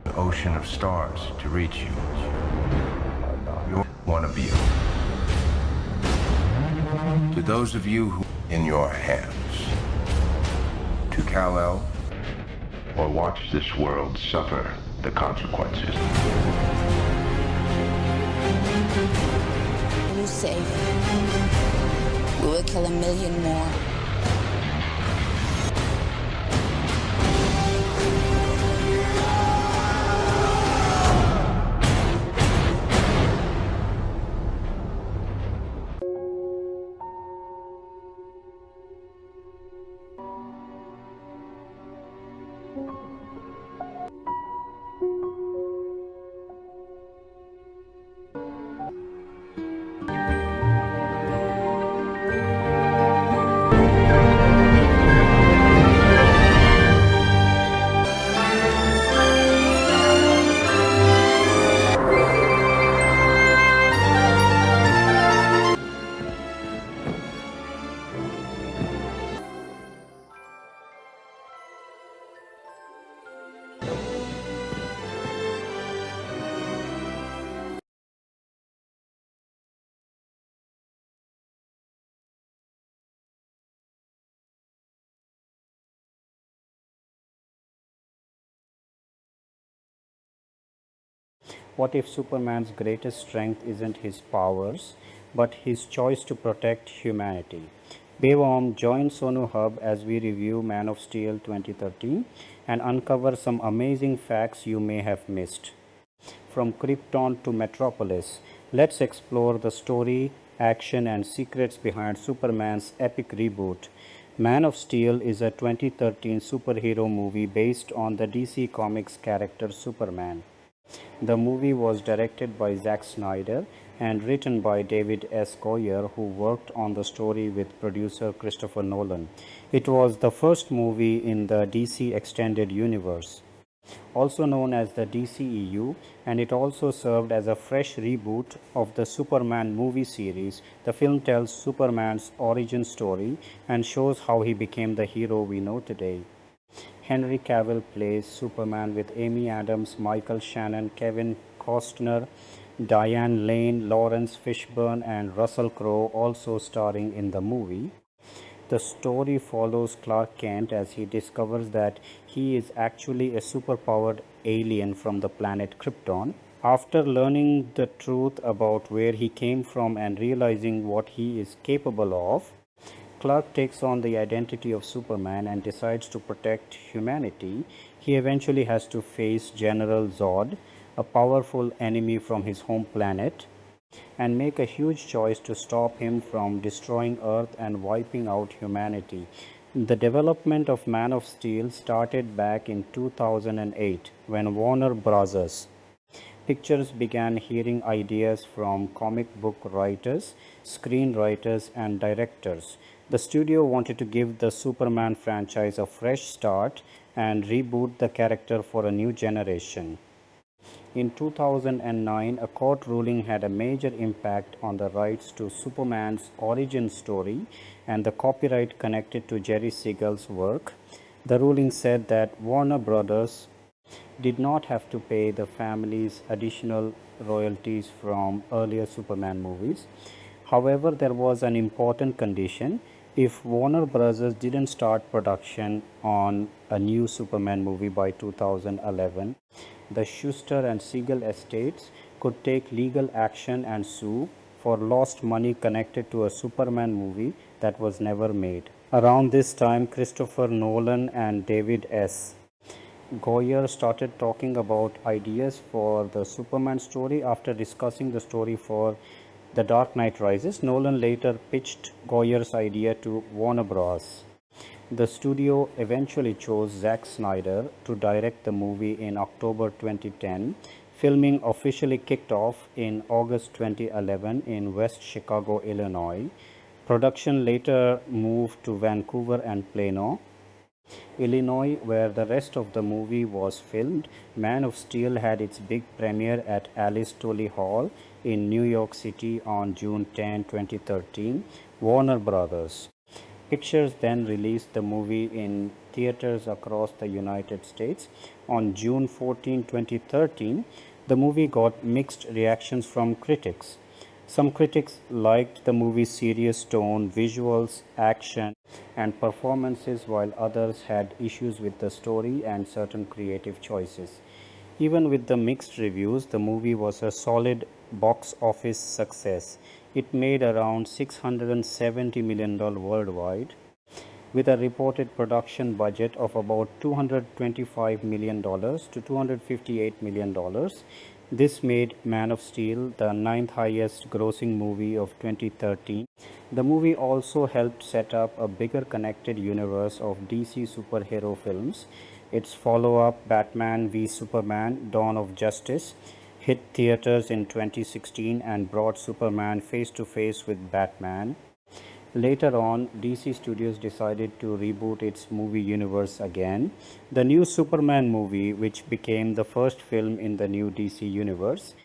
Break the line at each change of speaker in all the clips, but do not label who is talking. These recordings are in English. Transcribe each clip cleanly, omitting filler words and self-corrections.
An ocean of stars to reach you. You want to be to those of you who in your hands. To Kal-El, or watch this world suffer the consequences.
You safe. We will kill 1 million more.
What if Superman's greatest strength isn't his powers, but his choice to protect humanity? Bevom, join SONU HUB as we review Man of Steel 2013 and uncover some amazing facts you may have missed. From Krypton to Metropolis, let's explore the story, action, and secrets behind Superman's epic reboot. Man of Steel is a 2013 superhero movie based on the DC Comics character Superman. The movie was directed by Zack Snyder and written by David S. Goyer, who worked on the story with producer Christopher Nolan. It was the first movie in the DC Extended Universe, also known as the DCEU, and it also served as a fresh reboot of the Superman movie series. The film tells Superman's origin story and shows how he became the hero we know today. Henry Cavill plays Superman with Amy Adams, Michael Shannon, Kevin Costner, Diane Lane, Lawrence Fishburne, and Russell Crowe also starring in the movie. The story follows Clark Kent as he discovers that he is actually a superpowered alien from the planet Krypton. After learning the truth about where he came from and realizing what he is capable of, Clark takes on the identity of Superman and decides to protect humanity. He eventually has to face General Zod, a powerful enemy from his home planet, and make a huge choice to stop him from destroying Earth and wiping out humanity. The development of Man of Steel started back in 2008 when Warner Bros. Pictures began hearing ideas from comic book writers, screenwriters, and directors. The studio wanted to give the Superman franchise a fresh start and reboot the character for a new generation. In 2009, a court ruling had a major impact on the rights to Superman's origin story and the copyright connected to Jerry Siegel's work. The ruling said that Warner Brothers did not have to pay the families additional royalties from earlier Superman movies. However, there was an important condition. If Warner Bros. Didn't start production on a new Superman movie by 2011, the Schuster and Siegel estates could take legal action and sue for lost money connected to a Superman movie that was never made. Around this time, Christopher Nolan and David S. Goyer started talking about ideas for the Superman story. After discussing the story for The Dark Knight Rises, Nolan later pitched Goyer's idea to Warner Bros. The studio eventually chose Zack Snyder to direct the movie in October 2010. Filming officially kicked off in August 2011 in West Chicago, Illinois. Production later moved to Vancouver and Plano, Illinois, where the rest of the movie was filmed. Man of Steel had its big premiere at Alice Tully Hall in New York City on June 10, 2013. Warner Brothers Pictures then released the movie in theaters across the United States. On June 14, 2013, the movie got mixed reactions from critics. Some critics liked the movie's serious tone, visuals, action, and performances, while others had issues with the story and certain creative choices. Even with the mixed reviews, the movie was a solid box office success. It made around $670 million worldwide, with a reported production budget of about $225 million to $258 million. This made Man of Steel the ninth highest grossing movie of 2013. The movie also helped set up a bigger connected universe of DC superhero films. Its follow-up, Batman v Superman: Dawn of Justice, hit theaters in 2016 and brought Superman face to face with Batman. Later on, DC Studios decided to reboot its movie universe again. The new Superman movie, which became the first film in the new DC universe,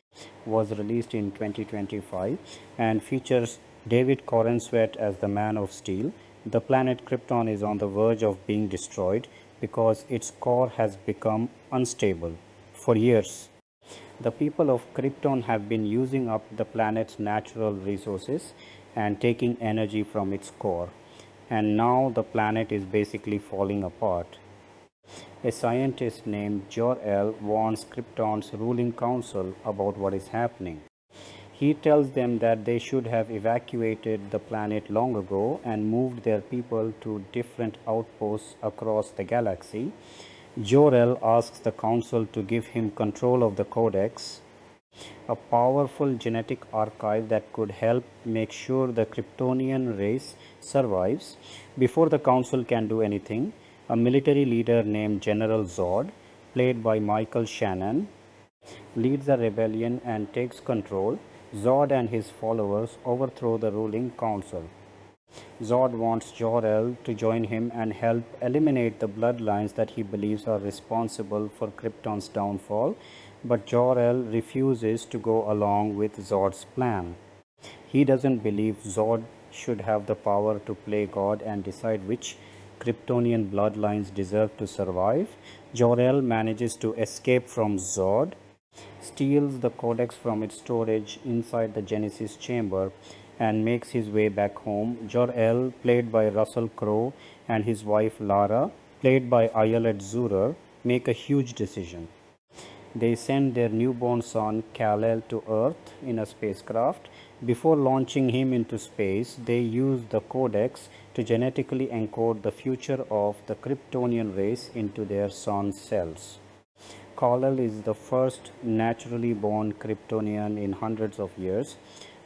was released in 2025 and features David Corenswet as the Man of Steel. The planet Krypton is on the verge of being destroyed because its core has become unstable. For years, the people of Krypton have been using up the planet's natural resources and taking energy from its core, and now the planet is basically falling apart. A scientist named Jor-El warns Krypton's ruling council about what is happening. He tells them that they should have evacuated the planet long ago and moved their people to different outposts across the galaxy. Jor-El asks the council to give him control of the Codex, a powerful genetic archive that could help make sure the Kryptonian race survives. Before the council can do anything, a military leader named General Zod, played by Michael Shannon, leads a rebellion and takes control. Zod and his followers overthrow the ruling council. Zod wants Jor-El to join him and help eliminate the bloodlines that he believes are responsible for Krypton's downfall, but Jor-El refuses to go along with Zod's plan. He doesn't believe Zod should have the power to play God and decide which Kryptonian bloodlines deserve to survive. Jor-El manages to escape from Zod, steals the Codex from its storage inside the Genesis chamber, and makes his way back home. Jor-El, played by Russell Crowe, and his wife Lara, played by Ayelet Zurer, make a huge decision. They send their newborn son Kal-El to Earth in a spacecraft. Before launching him into space, they use the Codex to genetically encode the future of the Kryptonian race into their son's cells. Kal-El is the first naturally born Kryptonian in hundreds of years.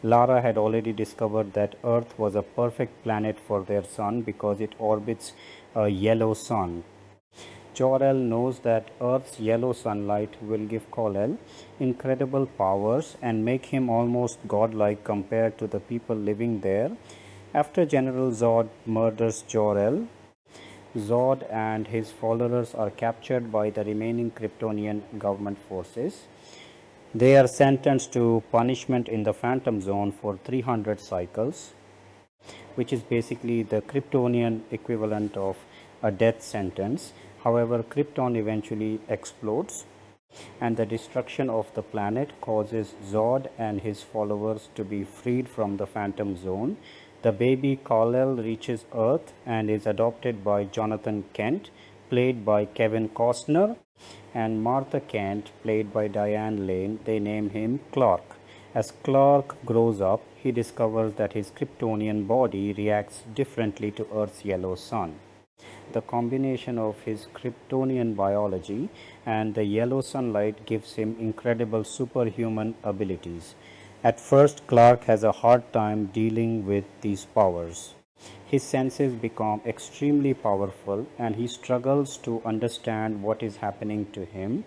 Lara had already discovered that Earth was a perfect planet for their son because it orbits a yellow sun. Jor-El knows that Earth's yellow sunlight will give Kal-El incredible powers and make him almost godlike compared to the people living there. After General Zod murders Jor-El, Zod and his followers are captured by the remaining Kryptonian government forces. They are sentenced to punishment in the Phantom Zone for 300 cycles, which is basically the Kryptonian equivalent of a death sentence. However, Krypton eventually explodes, and the destruction of the planet causes Zod and his followers to be freed from the Phantom Zone. The baby Kal-El reaches Earth and is adopted by Jonathan Kent, played by Kevin Costner, and Martha Kent, played by Diane Lane. They name him Clark. As Clark grows up, he discovers that his Kryptonian body reacts differently to Earth's yellow sun. The combination of his Kryptonian biology and the yellow sunlight gives him incredible superhuman abilities. At first, Clark has a hard time dealing with these powers. His senses become extremely powerful and he struggles to understand what is happening to him.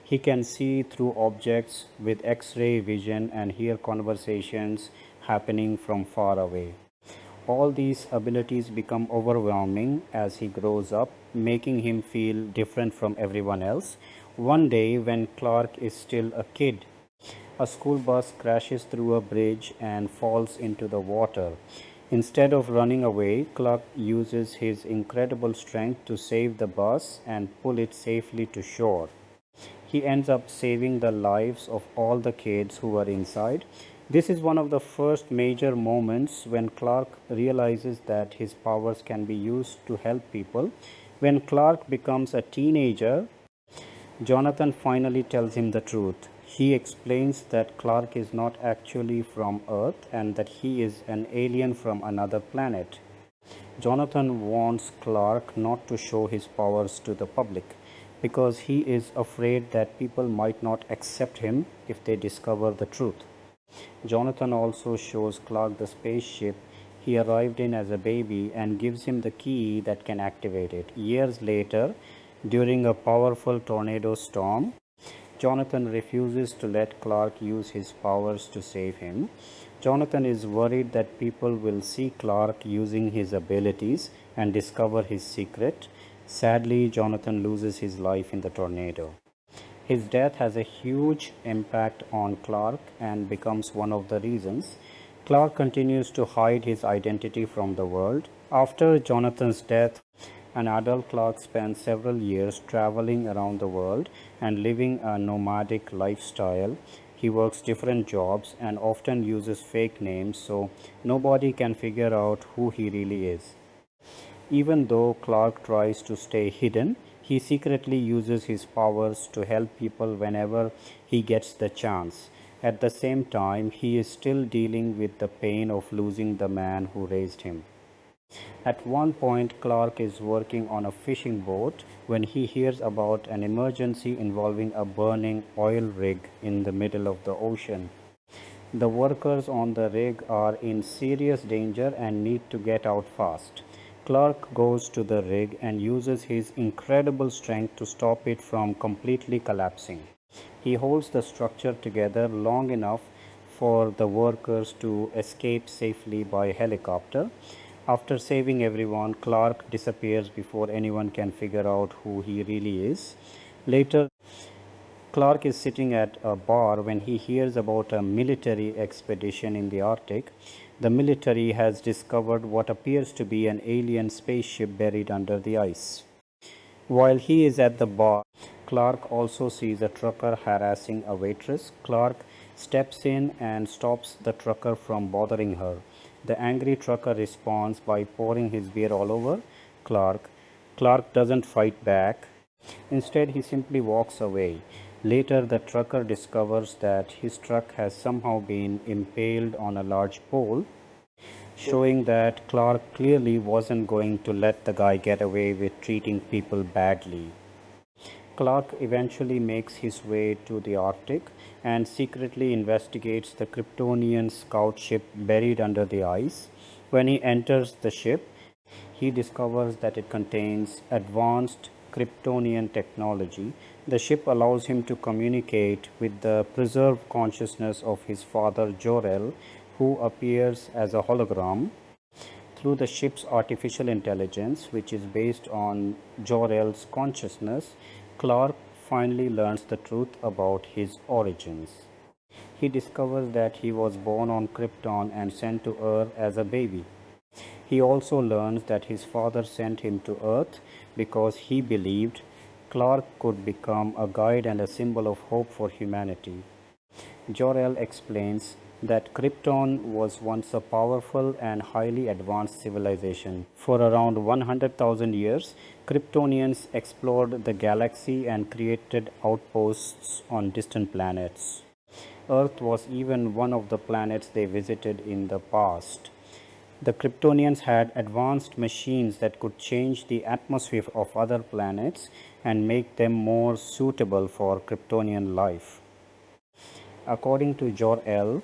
He can see through objects with X-ray vision and hear conversations happening from far away. All these abilities become overwhelming as he grows up, making him feel different from everyone else. One day, when Clark is still a kid, a school bus crashes through a bridge and falls into the water. Instead of running away, Clark uses his incredible strength to save the bus and pull it safely to shore. He ends up saving the lives of all the kids who were inside. This is one of the first major moments when Clark realizes that his powers can be used to help people. When Clark becomes a teenager, Jonathan finally tells him the truth. He explains that Clark is not actually from Earth and that he is an alien from another planet. Jonathan warns Clark not to show his powers to the public because he is afraid that people might not accept him if they discover the truth. Jonathan also shows Clark the spaceship he arrived in as a baby and gives him the key that can activate it. Years later, during a powerful tornado storm, Jonathan refuses to let Clark use his powers to save him. Jonathan is worried that people will see Clark using his abilities and discover his secret. Sadly, Jonathan loses his life in the tornado. His death has a huge impact on Clark and becomes one of the reasons Clark continues to hide his identity from the world. After Jonathan's death, an adult Clark spends several years traveling around the world and living a nomadic lifestyle. He works different jobs and often uses fake names so nobody can figure out who he really is. Even though Clark tries to stay hidden, he secretly uses his powers to help people whenever he gets the chance. At the same time, he is still dealing with the pain of losing the man who raised him. At one point, Clark is working on a fishing boat when he hears about an emergency involving a burning oil rig in the middle of the ocean. The workers on the rig are in serious danger and need to get out fast. Clark goes to the rig and uses his incredible strength to stop it from completely collapsing. He holds the structure together long enough for the workers to escape safely by helicopter. After saving everyone, Clark disappears before anyone can figure out who he really is. Later, Clark is sitting at a bar when he hears about a military expedition in the Arctic. The military has discovered what appears to be an alien spaceship buried under the ice. While he is at the bar, Clark also sees a trucker harassing a waitress. Clark steps in and stops the trucker from bothering her. The angry trucker responds by pouring his beer all over Clark. Clark doesn't fight back. Instead, he simply walks away. Later, the trucker discovers that his truck has somehow been impaled on a large pole, showing that Clark clearly wasn't going to let the guy get away with treating people badly. Clark eventually makes his way to the Arctic and secretly investigates the Kryptonian scout ship buried under the ice. When he enters the ship, he discovers that it contains advanced Kryptonian technology. The ship allows him to communicate with the preserved consciousness of his father Jor-El, who appears as a hologram. Through the ship's artificial intelligence, which is based on Jor-El's consciousness, Clark finally learns the truth about his origins. He discovers that he was born on Krypton and sent to Earth as a baby. He also learns that his father sent him to Earth because he believed Clark could become a guide and a symbol of hope for humanity. Jor-El explains that Krypton was once a powerful and highly advanced civilization. For around 100,000 years, Kryptonians explored the galaxy and created outposts on distant planets. Earth was even one of the planets they visited in the past. The Kryptonians had advanced machines that could change the atmosphere of other planets and make them more suitable for Kryptonian life. According to Jor-El,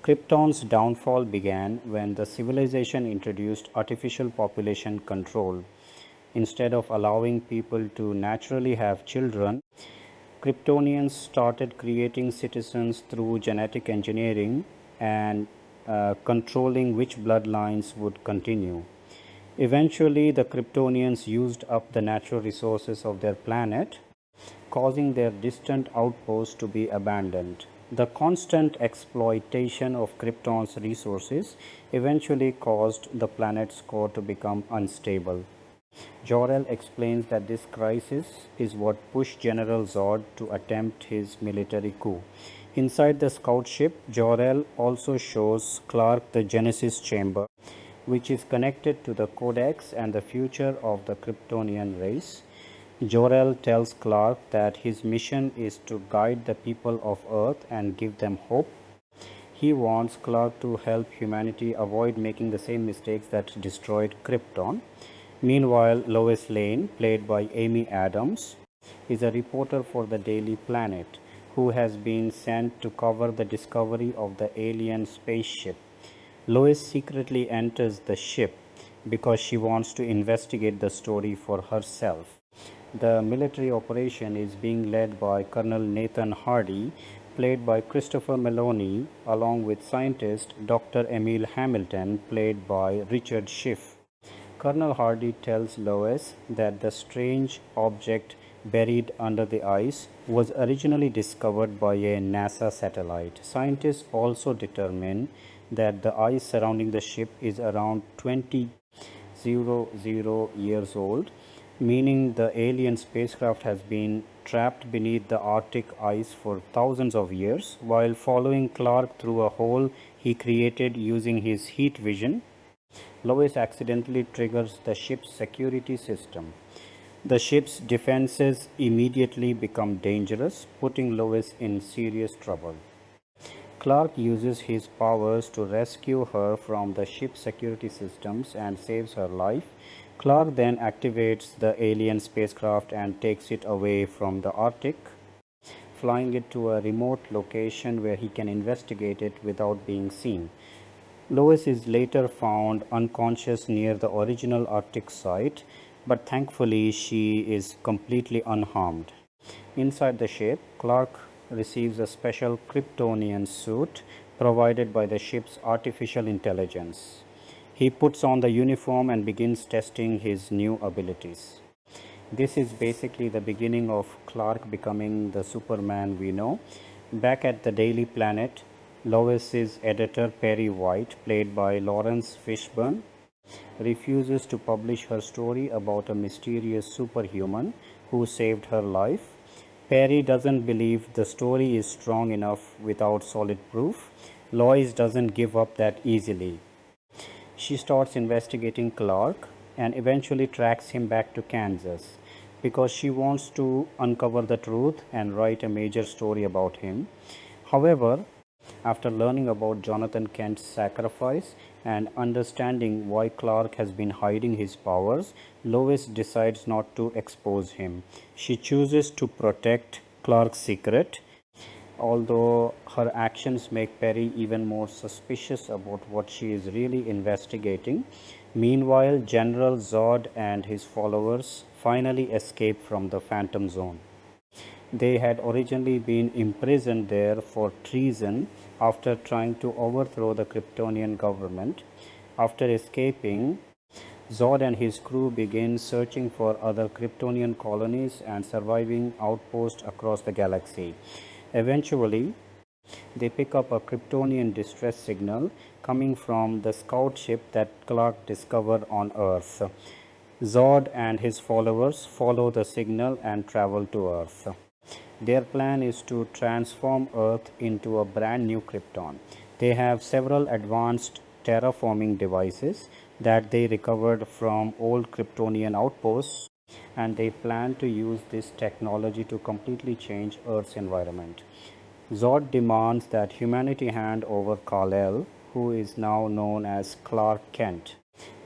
Krypton's downfall began when the civilization introduced artificial population control. Instead of allowing people to naturally have children, Kryptonians started creating citizens through genetic engineering and controlling which bloodlines would continue. Eventually, the Kryptonians used up the natural resources of their planet, causing their distant outposts to be abandoned. The constant exploitation of Krypton's resources eventually caused the planet's core to become unstable. Jor-El explains that this crisis is what pushed General Zod to attempt his military coup. Inside the scout ship, Jor-El also shows Clark the Genesis chamber, which is connected to the Codex and the future of the Kryptonian race. Jor-El tells Clark that his mission is to guide the people of Earth and give them hope. He wants Clark to help humanity avoid making the same mistakes that destroyed Krypton. Meanwhile, Lois Lane, played by Amy Adams, is a reporter for the Daily Planet who has been sent to cover the discovery of the alien spaceship. Lois secretly enters the ship because she wants to investigate the story for herself. The military operation is being led by Colonel Nathan Hardy, played by Christopher Meloni, along with scientist Dr. Emil Hamilton, played by Richard Schiff. Colonel Hardy tells Lois that the strange object buried under the ice was originally discovered by a NASA satellite. Scientists also determine that the ice surrounding the ship is around 20,000 years old, meaning the alien spacecraft has been trapped beneath the Arctic ice for thousands of years. While following Clark through a hole he created using his heat vision, Lois accidentally triggers the ship's security system. The ship's defenses immediately become dangerous, putting Lois in serious trouble. Clark uses his powers to rescue her from the ship's security systems and saves her life. Clark then activates the alien spacecraft and takes it away from the Arctic, flying it to a remote location where he can investigate it without being seen. Lois is later found unconscious near the original Arctic site, but thankfully she is completely unharmed. Inside the ship, Clark receives a special Kryptonian suit provided by the ship's artificial intelligence. He puts on the uniform and begins testing his new abilities. This is basically the beginning of Clark becoming the Superman we know. Back at the Daily Planet, Lois's editor Perry White, played by Lawrence Fishburne, refuses to publish her story about a mysterious superhuman who saved her life. Perry doesn't believe the story is strong enough without solid proof. Lois doesn't give up that easily. She starts investigating Clark and eventually tracks him back to Kansas because she wants to uncover the truth and write a major story about him. However, after learning about Jonathan Kent's sacrifice and understanding why Clark has been hiding his powers, Lois decides not to expose him. She chooses to protect Clark's secret, although her actions make Perry even more suspicious about what she is really investigating. Meanwhile, General Zod and his followers finally escape from the Phantom Zone. They had originally been imprisoned there for treason after trying to overthrow the Kryptonian government. After escaping, Zod and his crew begin searching for other Kryptonian colonies and surviving outposts across the galaxy. Eventually, they pick up a Kryptonian distress signal coming from the scout ship that Clark discovered on Earth. Zod and his followers follow the signal and travel to Earth. Their plan is to transform Earth into a brand new Krypton. They have several advanced terraforming devices that they recovered from old Kryptonian outposts, and they plan to use this technology to completely change Earth's environment. Zod demands that humanity hand over Kal-El, who is now known as Clark Kent.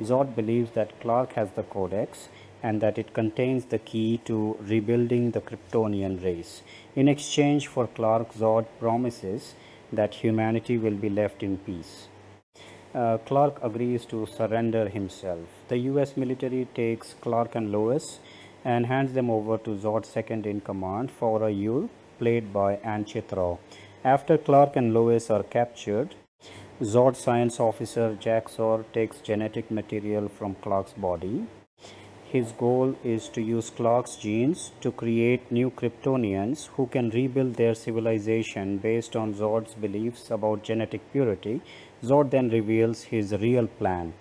Zod believes that Clark has the Codex and that it contains the key to rebuilding the Kryptonian race. In exchange for Clark, Zod promises that humanity will be left in peace. Clark agrees to surrender himself. The US military takes Clark and Lois and hands them over to Zod's second in command, Fora Yul, played by Ann Chithraw. After Clark and Lois are captured, Zod's science officer Jack Sor takes genetic material from Clark's body. His goal is to use Clark's genes to create new Kryptonians who can rebuild their civilization based on Zod's beliefs about genetic purity. Zod then reveals his real plan.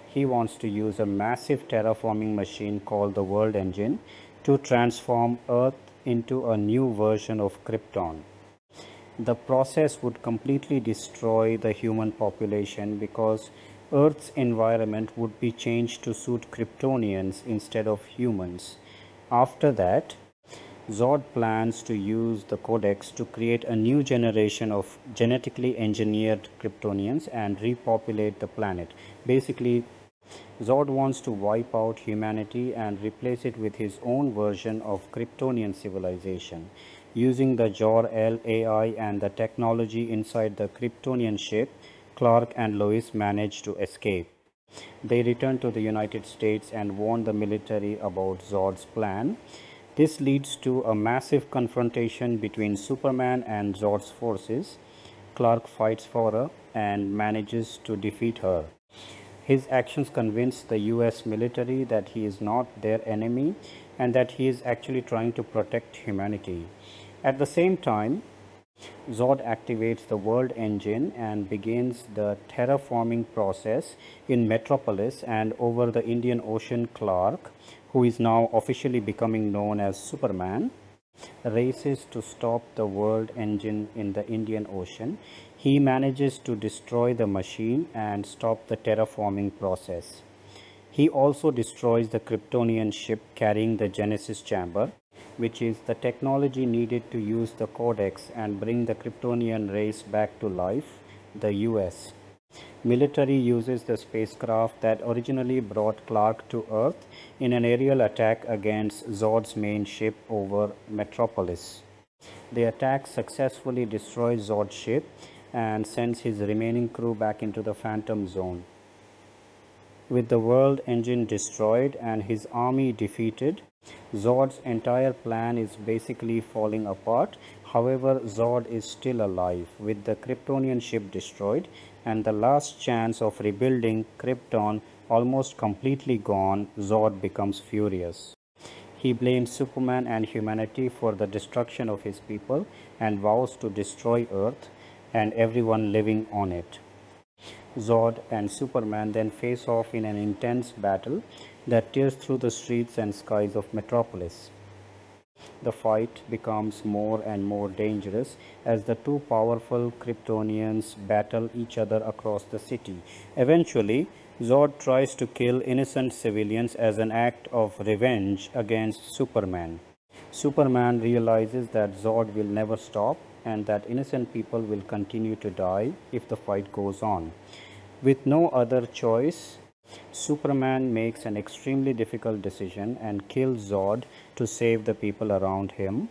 He wants to use a massive terraforming machine called the World Engine to transform Earth into a new version of Krypton. The process would completely destroy the human population because Earth's environment would be changed to suit Kryptonians instead of humans. After that, Zod plans to use the Codex to create a new generation of genetically engineered Kryptonians and repopulate the planet. Basically, Zod wants to wipe out humanity and replace it with his own version of Kryptonian civilization. Using the Jor-El AI and the technology inside the Kryptonian ship, Clark and Lois manage to escape. They return to the United States and warn the military about Zod's plan. This leads to a massive confrontation between Superman and Zod's forces. Clark fights for her and manages to defeat her. His actions convince the US military that he is not their enemy and that he is actually trying to protect humanity. At the same time, Zod activates the World Engine and begins the terraforming process in Metropolis and over the Indian Ocean. Clark, who is now officially becoming known as Superman, races to stop the World Engine in the Indian Ocean. He manages to destroy the machine and stop the terraforming process. He also destroys the Kryptonian ship carrying the Genesis chamber, which is the technology needed to use the Codex and bring the Kryptonian race back to life. The US military uses the spacecraft that originally brought Clark to Earth in an aerial attack against Zod's main ship over Metropolis. The attack successfully destroys Zod's ship and sends his remaining crew back into the Phantom Zone. With the World Engine destroyed and his army defeated, Zod's entire plan is basically falling apart. However, Zod is still alive. With the Kryptonian ship destroyed and the last chance of rebuilding Krypton almost completely gone, Zod becomes furious. He blames Superman and humanity for the destruction of his people and vows to destroy Earth and everyone living on it. Zod and Superman then face off in an intense battle that tears through the streets and skies of Metropolis. The fight becomes more and more dangerous as the two powerful Kryptonians battle each other across the city. Eventually, Zod tries to kill innocent civilians as an act of revenge against Superman. Superman realizes that Zod will never stop and that innocent people will continue to die if the fight goes on. With no other choice, Superman makes an extremely difficult decision and kills Zod to save the people around him.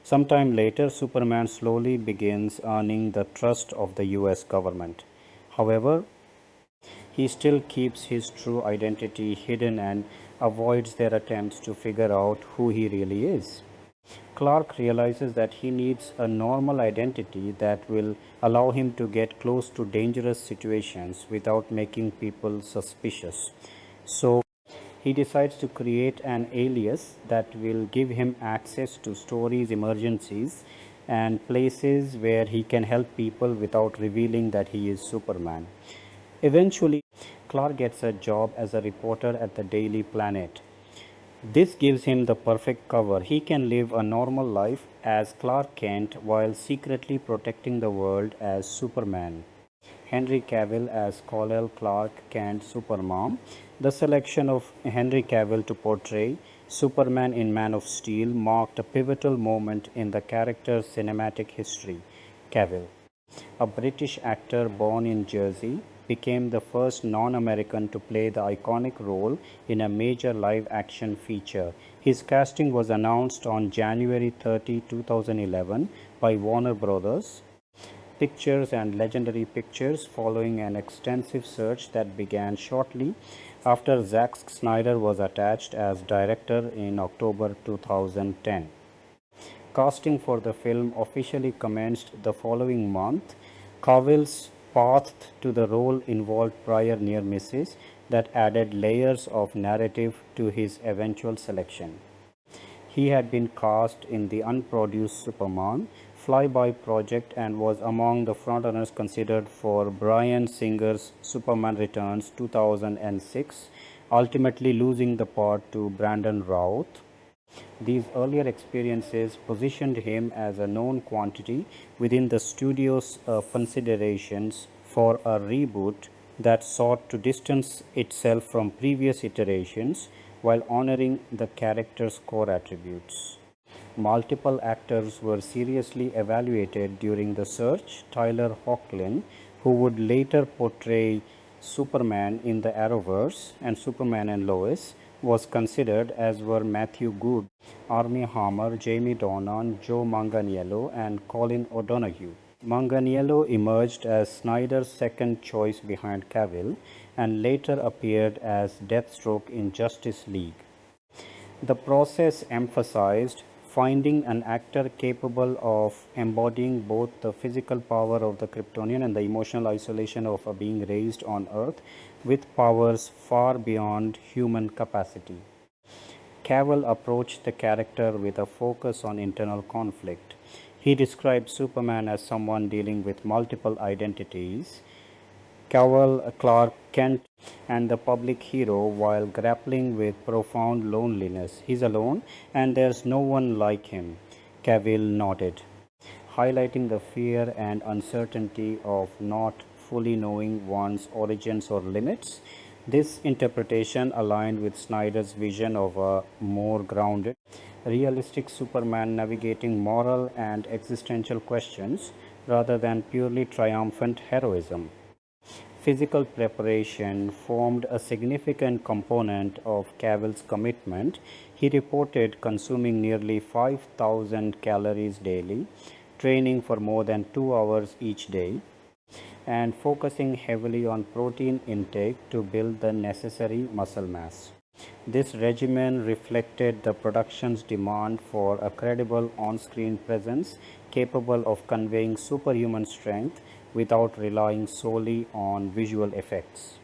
Sometime later, Superman slowly begins earning the trust of the US government. However, he still keeps his true identity hidden and avoids their attempts to figure out who he really is. Clark realizes that he needs a normal identity that will allow him to get close to dangerous situations without making people suspicious. So, he decides to create an alias that will give him access to stories, emergencies, and places where he can help people without revealing that he is Superman. Eventually, Clark gets a job as a reporter at the Daily Planet. This gives him the perfect cover. He can live a normal life as Clark Kent while secretly protecting the world as Superman. Henry Cavill as Kal-El Clark Kent Supermom. The selection of Henry Cavill to portray Superman in Man of Steel marked a pivotal moment in the character's cinematic history. Cavill, a British actor born in Jersey, became the first non-American to play the iconic role in a major live-action feature. His casting was announced on January 30, 2011 by Warner Brothers Pictures and Legendary Pictures following an extensive search that began shortly after Zack Snyder was attached as director in October 2010. Casting for the film officially commenced the following month. Cavill's path to the role involved prior near misses, that added layers of narrative to his eventual selection. He had been cast in the unproduced Superman flyby project and was among the frontrunners considered for Bryan Singer's Superman Returns 2006, ultimately losing the part to Brandon Routh. These earlier experiences positioned him as a known quantity within the studio's considerations for a reboot that sought to distance itself from previous iterations while honoring the character's core attributes. Multiple actors were seriously evaluated during the search. Tyler Hoechlin, who would later portray Superman in the Arrowverse and Superman and Lois, was considered, as were Matthew Good, Armie Hammer, Jamie Dornan, Joe Manganiello, and Colin O'Donoghue. Manganiello emerged as Snyder's second choice behind Cavill and later appeared as Deathstroke in Justice League. The process emphasized finding an actor capable of embodying both the physical power of the Kryptonian and the emotional isolation of a being raised on Earth with powers far beyond human capacity. Cavill approached the character with a focus on internal conflict. He described Superman as someone dealing with multiple identities, Cavill, Clark Kent, and the public hero, while grappling with profound loneliness. He's alone, and there's no one like him, Cavill noted, highlighting the fear and uncertainty of not fully knowing one's origins or limits. This interpretation aligned with Snyder's vision of a more grounded, realistic Superman navigating moral and existential questions rather than purely triumphant heroism. Physical preparation formed a significant component of Cavill's commitment. He reported consuming nearly 5,000 calories daily, training for more than 2 hours each day, and focusing heavily on protein intake to build the necessary muscle mass. This regimen reflected the production's demand for a credible on-screen presence capable of conveying superhuman strength without relying solely on visual effects.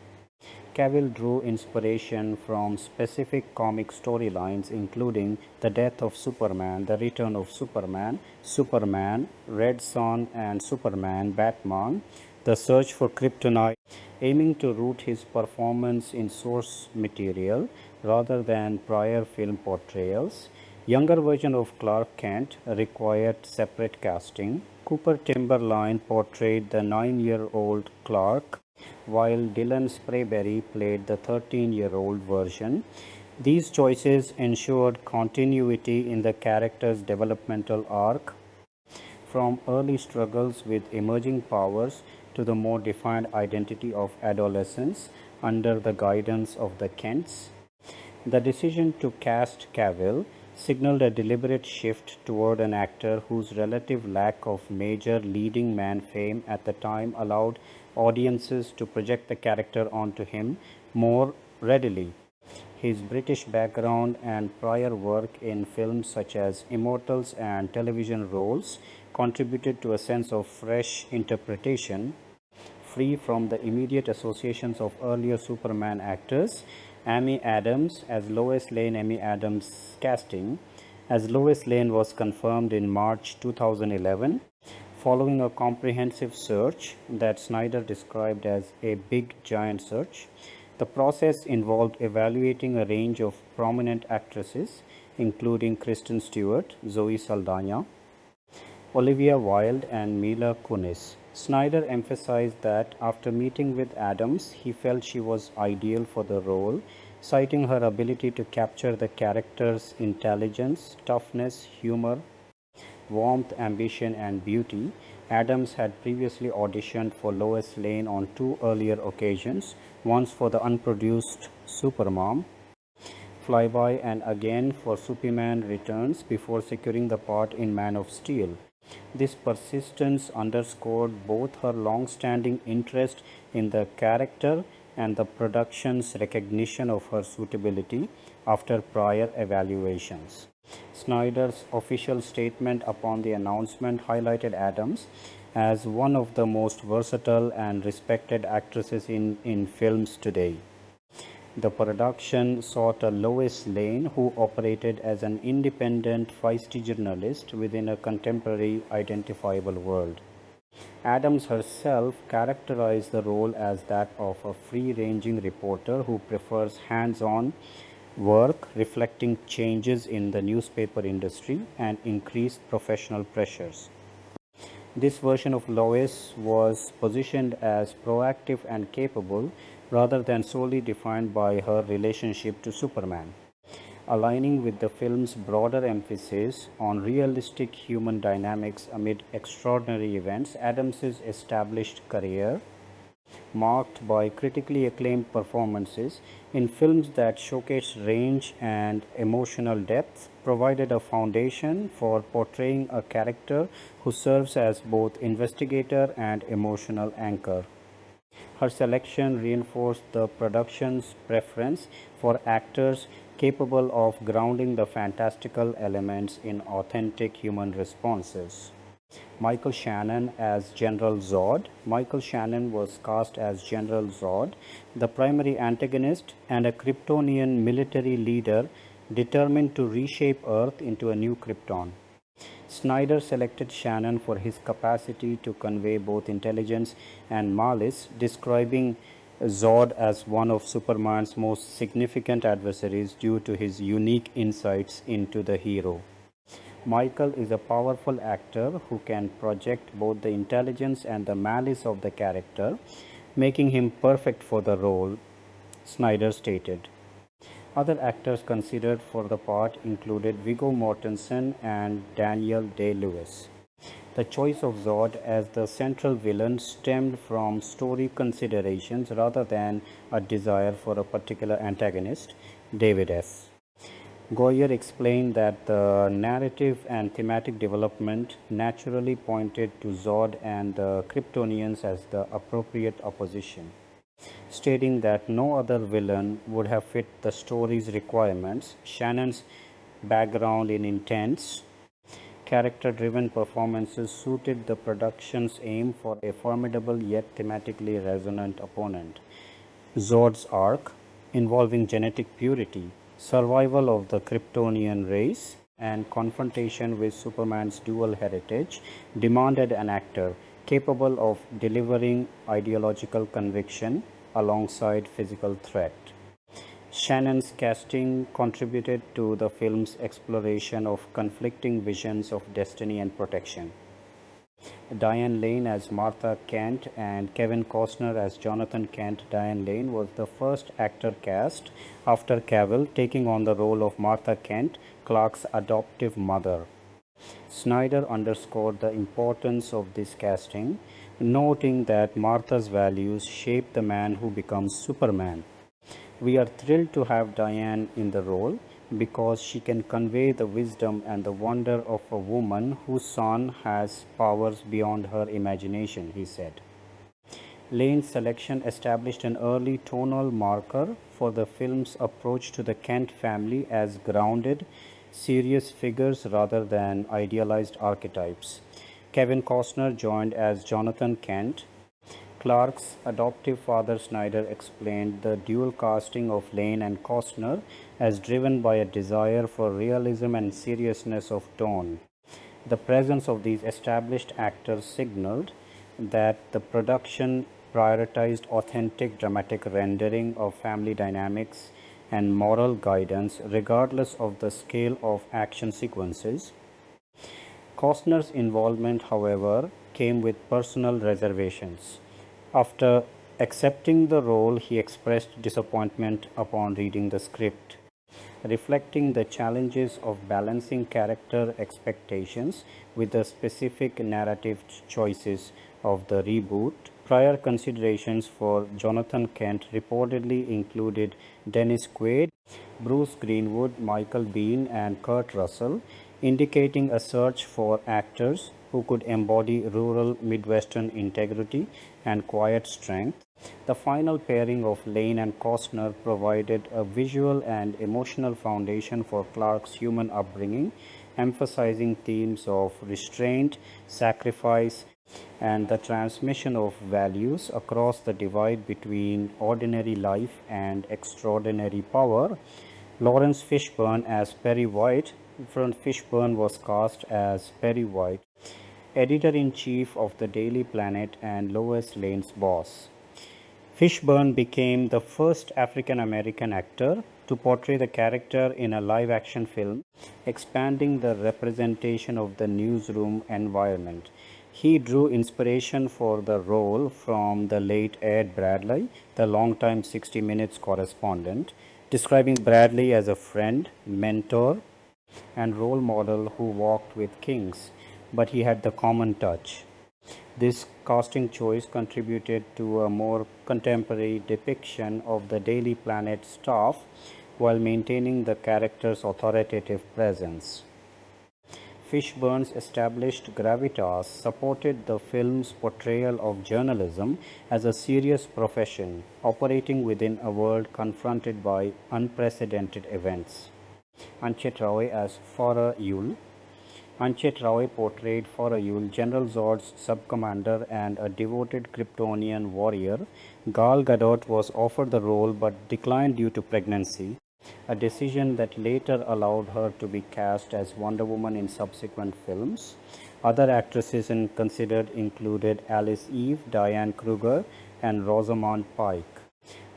Cavill drew inspiration from specific comic storylines including The Death of Superman, The Return of Superman, Superman, Red Son, and Superman, Batman, The Search for Kryptonite, aiming to root his performance in source material rather than prior film portrayals. Younger version of Clark Kent required separate casting. Cooper Timberline portrayed the 9-year-old Clark, while Dylan Sprayberry played the 13-year-old version. These choices ensured continuity in the character's developmental arc, from early struggles with emerging powers to the more defined identity of adolescence under the guidance of the Kents. The decision to cast Cavill signaled a deliberate shift toward an actor whose relative lack of major leading man fame at the time allowed audiences to project the character onto him more readily. His British background and prior work in films such as Immortals and television roles contributed to a sense of fresh interpretation, free from the immediate associations of earlier Superman actors. Amy Adams as Lois Lane. Amy Adams' casting as Lois Lane was confirmed in March 2011, following a comprehensive search that Snyder described as a big giant search. The process involved evaluating a range of prominent actresses, including Kristen Stewart, Zoe Saldana, Olivia Wilde, and Mila Kunis. Snyder emphasized that after meeting with Adams, he felt she was ideal for the role, citing her ability to capture the character's intelligence, toughness, humor, warmth, ambition, and beauty. Adams had previously auditioned for Lois Lane on 2 earlier occasions, once for the unproduced Supermom flyby and again for Superman Returns before securing the part in Man of Steel. This persistence underscored both her long-standing interest in the character and the production's recognition of her suitability after prior evaluations. Snyder's official statement upon the announcement highlighted Adams as one of the most versatile and respected actresses in films today. The production sought a Lois Lane who operated as an independent, feisty journalist within a contemporary, identifiable world. Adams herself characterized the role as that of a free-ranging reporter who prefers hands-on work reflecting changes in the newspaper industry and increased professional pressures. This version of Lois was positioned as proactive and capable rather than solely defined by her relationship to Superman. Aligning with the film's broader emphasis on realistic human dynamics amid extraordinary events, Adams's established career, marked by critically acclaimed performances in films that showcased range and emotional depth, provided a foundation for portraying a character who serves as both investigator and emotional anchor. Her selection reinforced the production's preference for actors capable of grounding the fantastical elements in authentic human responses. Michael Shannon as General Zod. Michael Shannon was cast as General Zod, the primary antagonist and a Kryptonian military leader determined to reshape Earth into a new Krypton. Snyder selected Shannon for his capacity to convey both intelligence and malice, describing Zod as one of Superman's most significant adversaries due to his unique insights into the hero. Michael is a powerful actor who can project both the intelligence and the malice of the character, making him perfect for the role, Snyder stated. Other actors considered for the part included Viggo Mortensen and Daniel Day-Lewis. The choice of Zod as the central villain stemmed from story considerations rather than a desire for a particular antagonist, David S. Goyer explained that the narrative and thematic development naturally pointed to Zod and the Kryptonians as the appropriate opposition, stating that no other villain would have fit the story's requirements. Shannon's background in intense, character-driven performances suited the production's aim for a formidable yet thematically resonant opponent. Zod's arc, involving genetic purity, survival of the Kryptonian race, and confrontation with Superman's dual heritage, demanded an actor capable of delivering ideological conviction alongside physical threat. Shannon's casting contributed to the film's exploration of conflicting visions of destiny and protection. Diane Lane as Martha Kent and Kevin Costner as Jonathan Kent. Diane Lane was the first actor cast after Cavill taking on the role of Martha Kent, Clark's adoptive mother. Snyder underscored the importance of this casting, noting that Martha's values shape the man who becomes Superman. We are thrilled to have Diane in the role because she can convey the wisdom and the wonder of a woman whose son has powers beyond her imagination, he said. Lane's selection established an early tonal marker for the film's approach to the Kent family as grounded, serious figures rather than idealized archetypes. Kevin Costner joined as Jonathan Kent. Clark's adoptive father. Snyder explained the dual casting of Lane and Costner as driven by a desire for realism and seriousness of tone. The presence of these established actors signaled that the production prioritized authentic dramatic rendering of family dynamics and moral guidance regardless of the scale of action sequences. Costner's involvement, however, came with personal reservations. After accepting the role, he expressed disappointment upon reading the script, reflecting the challenges of balancing character expectations with the specific narrative choices of the reboot. Prior considerations for Jonathan Kent reportedly included Dennis Quaid, Bruce Greenwood, Michael Biehn, and Kurt Russell, indicating a search for actors who could embody rural Midwestern integrity and quiet strength. The final pairing of Lane and Costner provided a visual and emotional foundation for Clark's human upbringing, emphasizing themes of restraint, sacrifice, and the transmission of values across the divide between ordinary life and extraordinary power. Lawrence Fishburne as Perry White. Fishburne was cast as Perry White, editor-in-chief of the Daily Planet and Lois Lane's boss. Fishburne became the first African American actor to portray the character in a live action film, expanding the representation of the newsroom environment. He drew inspiration for the role from the late Ed Bradley, the longtime 60 Minutes correspondent, describing Bradley as a friend, mentor, and role model who walked with kings, but he had the common touch. This casting choice contributed to a more contemporary depiction of the Daily Planet staff while maintaining the character's authoritative presence. Fishburne's established gravitas supported the film's portrayal of journalism as a serious profession operating within a world confronted by unprecedented events. Anchet Roy as Farah Yul. Anchet Roy portrayed Farah Yul, General Zod's sub-commander and a devoted Kryptonian warrior. Gal Gadot was offered the role but declined due to pregnancy, a decision that later allowed her to be cast as Wonder Woman in subsequent films. Other actresses considered included Alice Eve, Diane Kruger, and Rosamund Pike.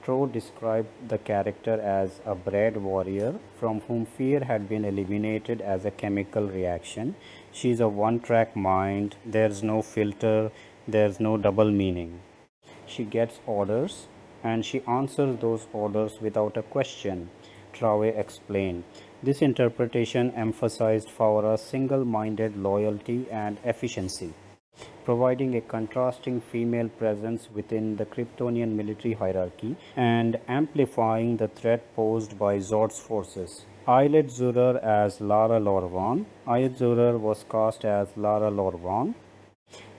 Trow described the character as a bred warrior from whom fear had been eliminated as a chemical reaction. She's a one-track mind, there's no filter, there's no double meaning. She gets orders and she answers those orders without a question, Trow explained. This interpretation emphasized Farah's single-minded loyalty and efficiency, providing a contrasting female presence within the Kryptonian military hierarchy and amplifying the threat posed by Zod's forces. Ayelet Zurer as Lara Lorvan. Ayelet Zurer was cast as Lara Lorvan,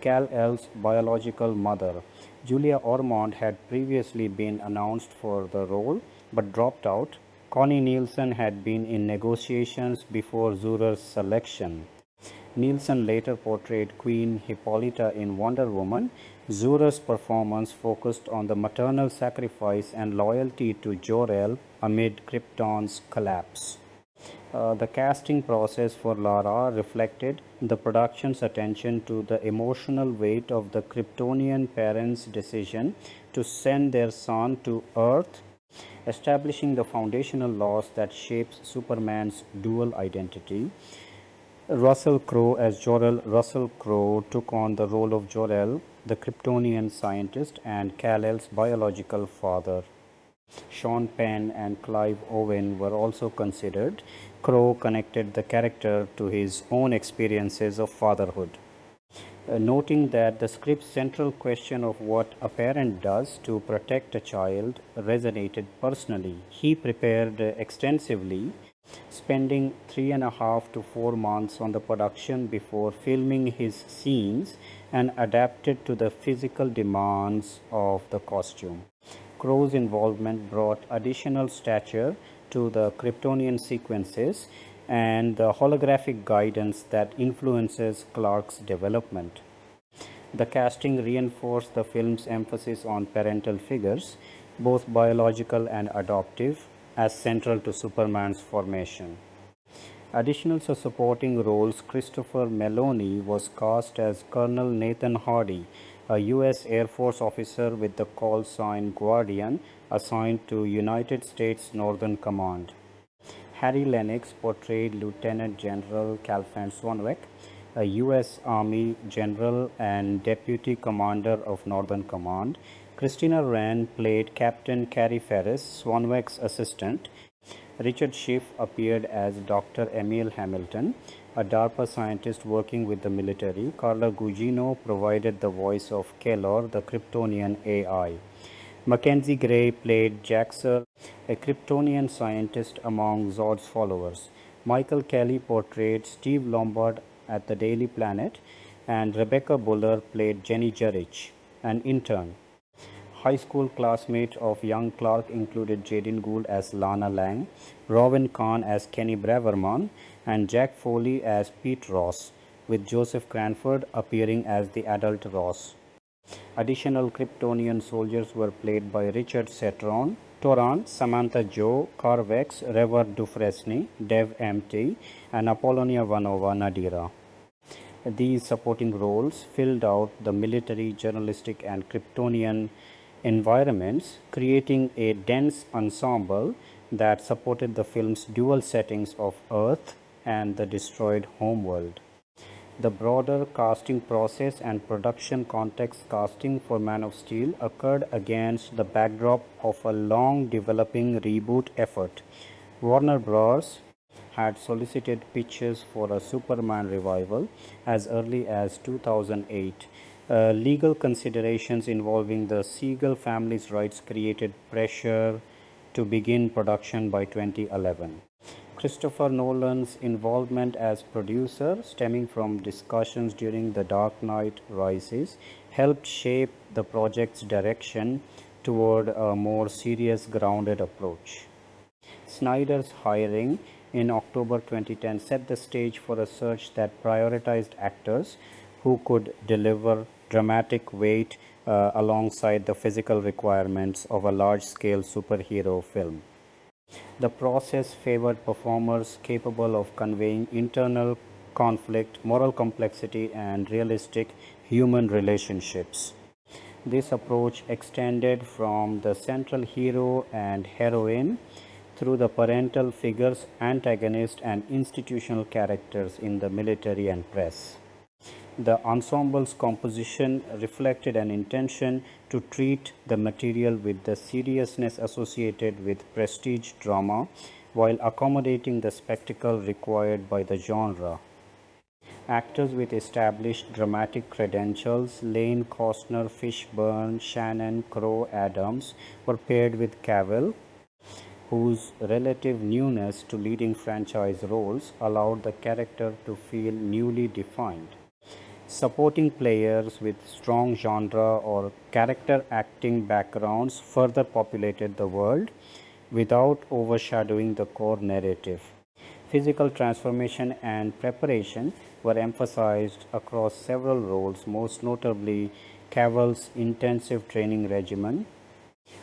Kal-El's biological mother. Julia Ormond had previously been announced for the role but dropped out. Connie Nielsen had been in negotiations before Zurer's selection. Nielsen later portrayed Queen Hippolyta in Wonder Woman. Zurer's performance focused on the maternal sacrifice and loyalty to Jor-El amid Krypton's collapse. The casting process for Lara reflected the production's attention to the emotional weight of the Kryptonian parents' decision to send their son to Earth, establishing the foundational laws that shapes Superman's dual identity. Russell Crowe as Jor-El. Russell Crowe took on the role of Jor-El, the Kryptonian scientist and Kal-El's biological father. Sean Penn and Clive Owen were also considered. Crowe connected the character to his own experiences of fatherhood, noting that the script's central question of what a parent does to protect a child resonated personally. He prepared extensively, spending 3.5 to 4 months on the production before filming his scenes and adapted to the physical demands of the costume. Crowe's involvement brought additional stature to the Kryptonian sequences and the holographic guidance that influences Clark's development. The casting reinforced the film's emphasis on parental figures, both biological and adoptive, as central to Superman's formation. Additional supporting roles. Christopher Meloni was cast as Colonel Nathan Hardy, a U.S. Air Force officer with the call sign Guardian, assigned to United States Northern Command. Harry Lennox portrayed Lieutenant General Calfan Swanwick, a U.S. Army general and deputy commander of Northern Command. Christina Wren played Captain Carrie Ferris, Swanwick's assistant. Richard Schiff appeared as Dr. Emil Hamilton, a DARPA scientist working with the military. Carla Gugino provided the voice of Kelor, the Kryptonian AI. Mackenzie Gray played Jaxer, a Kryptonian scientist among Zod's followers. Michael Kelly portrayed Steve Lombard at the Daily Planet, and Rebecca Buller played Jenny Jurich, an intern. High school classmates of young Clark included Jaden Gould as Lana Lang, Robin Kahn as Kenny Braverman, and Jack Foley as Pete Ross, with Joseph Cranford appearing as the adult Ross. Additional Kryptonian soldiers were played by Richard Toran, Samantha Jo, Carvex, Rever Dufresne, Dev Mt, and Apollonia Vanova Nadira. These supporting roles filled out the military, journalistic, and Kryptonian environments, creating a dense ensemble that supported the film's dual settings of Earth and the destroyed homeworld. The broader casting process and production context casting for Man of Steel occurred against the backdrop of a long developing reboot effort. Warner Bros. Had solicited pitches for a Superman revival as early as 2008. Legal considerations involving the Siegel family's rights created pressure to begin production by 2011. Christopher Nolan's involvement as producer, stemming from discussions during The Dark Knight Rises, helped shape the project's direction toward a more serious, grounded approach. Snyder's hiring in October 2010 set the stage for a search that prioritized actors who could deliver dramatic weight alongside the physical requirements of a large-scale superhero film. The process favored performers capable of conveying internal conflict, moral complexity, and realistic human relationships. This approach extended from the central hero and heroine through the parental figures, antagonists, and institutional characters in the military and press. The ensemble's composition reflected an intention to treat the material with the seriousness associated with prestige drama while accommodating the spectacle required by the genre. Actors with established dramatic credentials, Lane, Costner, Fishburne, Shannon, Crowe, Adams, were paired with Cavill, whose relative newness to leading franchise roles allowed the character to feel newly defined. Supporting players with strong genre or character acting backgrounds further populated the world without overshadowing the core narrative. Physical transformation and preparation were emphasized across several roles, most notably Cavill's intensive training regimen,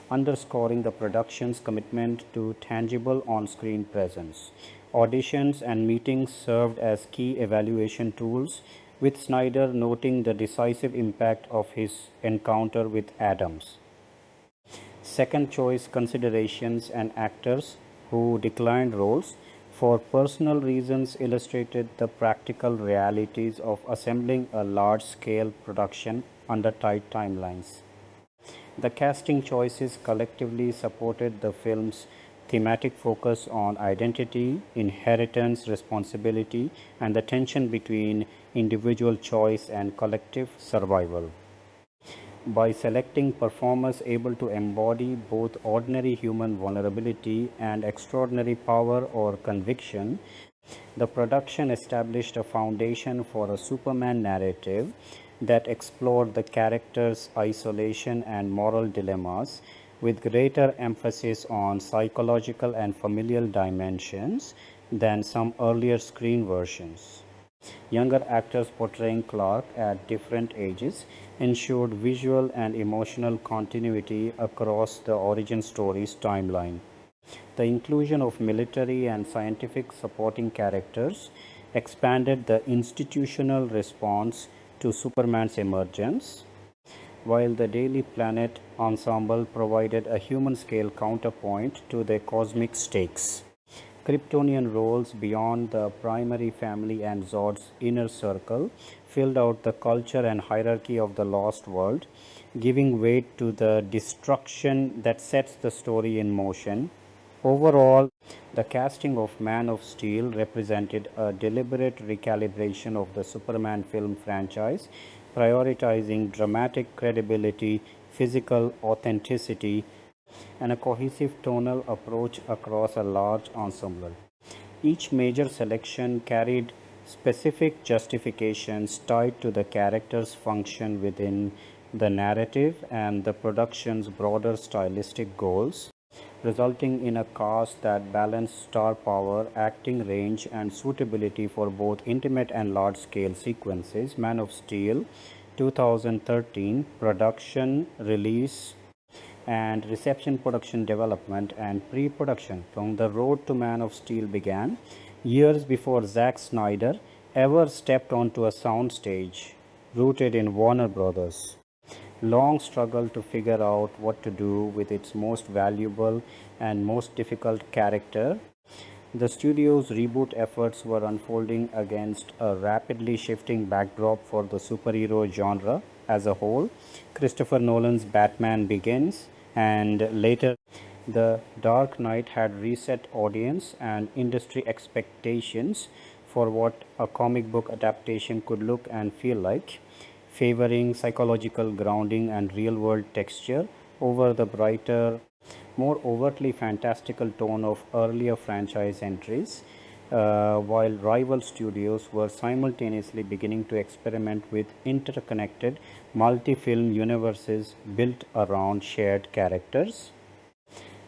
underscoring the production's commitment to tangible on-screen presence. Auditions and meetings served as key evaluation tools, with Snyder noting the decisive impact of his encounter with Adams. Second choice considerations and actors who declined roles for personal reasons illustrated the practical realities of assembling a large-scale production under tight timelines. The casting choices collectively supported the film's thematic focus on identity, inheritance, responsibility, and the tension between individual choice and collective survival. By selecting performers able to embody both ordinary human vulnerability and extraordinary power or conviction, the production established a foundation for a Superman narrative that explored the character's isolation and moral dilemmas, with greater emphasis on psychological and familial dimensions than some earlier screen versions. Younger actors portraying Clark at different ages ensured visual and emotional continuity across the origin story's timeline. The inclusion of military and scientific supporting characters expanded the institutional response to Superman's emergence, while the Daily Planet ensemble provided a human-scale counterpoint to the cosmic stakes. Kryptonian roles beyond the primary family and Zod's inner circle filled out the culture and hierarchy of the Lost World, giving weight to the destruction that sets the story in motion. Overall, the casting of Man of Steel represented a deliberate recalibration of the Superman film franchise, prioritizing dramatic credibility, physical authenticity, and a cohesive tonal approach across a large ensemble. Each major selection carried specific justifications tied to the character's function within the narrative and the production's broader stylistic goals. resulting in a cast that balanced star power, acting range, and suitability for both intimate and large-scale sequences. Man of Steel 2013 production, release, and reception, production, development, and pre-production. From the road to Man of Steel began years before Zack Snyder ever stepped onto a soundstage. Rooted in Warner Brothers, long struggled to figure out what to do with its most valuable and most difficult character. The studio's reboot efforts were unfolding against a rapidly shifting backdrop for the superhero genre as a whole. Christopher Nolan's Batman Begins and later The Dark Knight had reset audience and industry expectations for what a comic book adaptation could look and feel like, favoring psychological grounding and real world texture over the brighter, more overtly fantastical tone of earlier franchise entries, while rival studios were simultaneously beginning to experiment with interconnected multi film universes built around shared characters.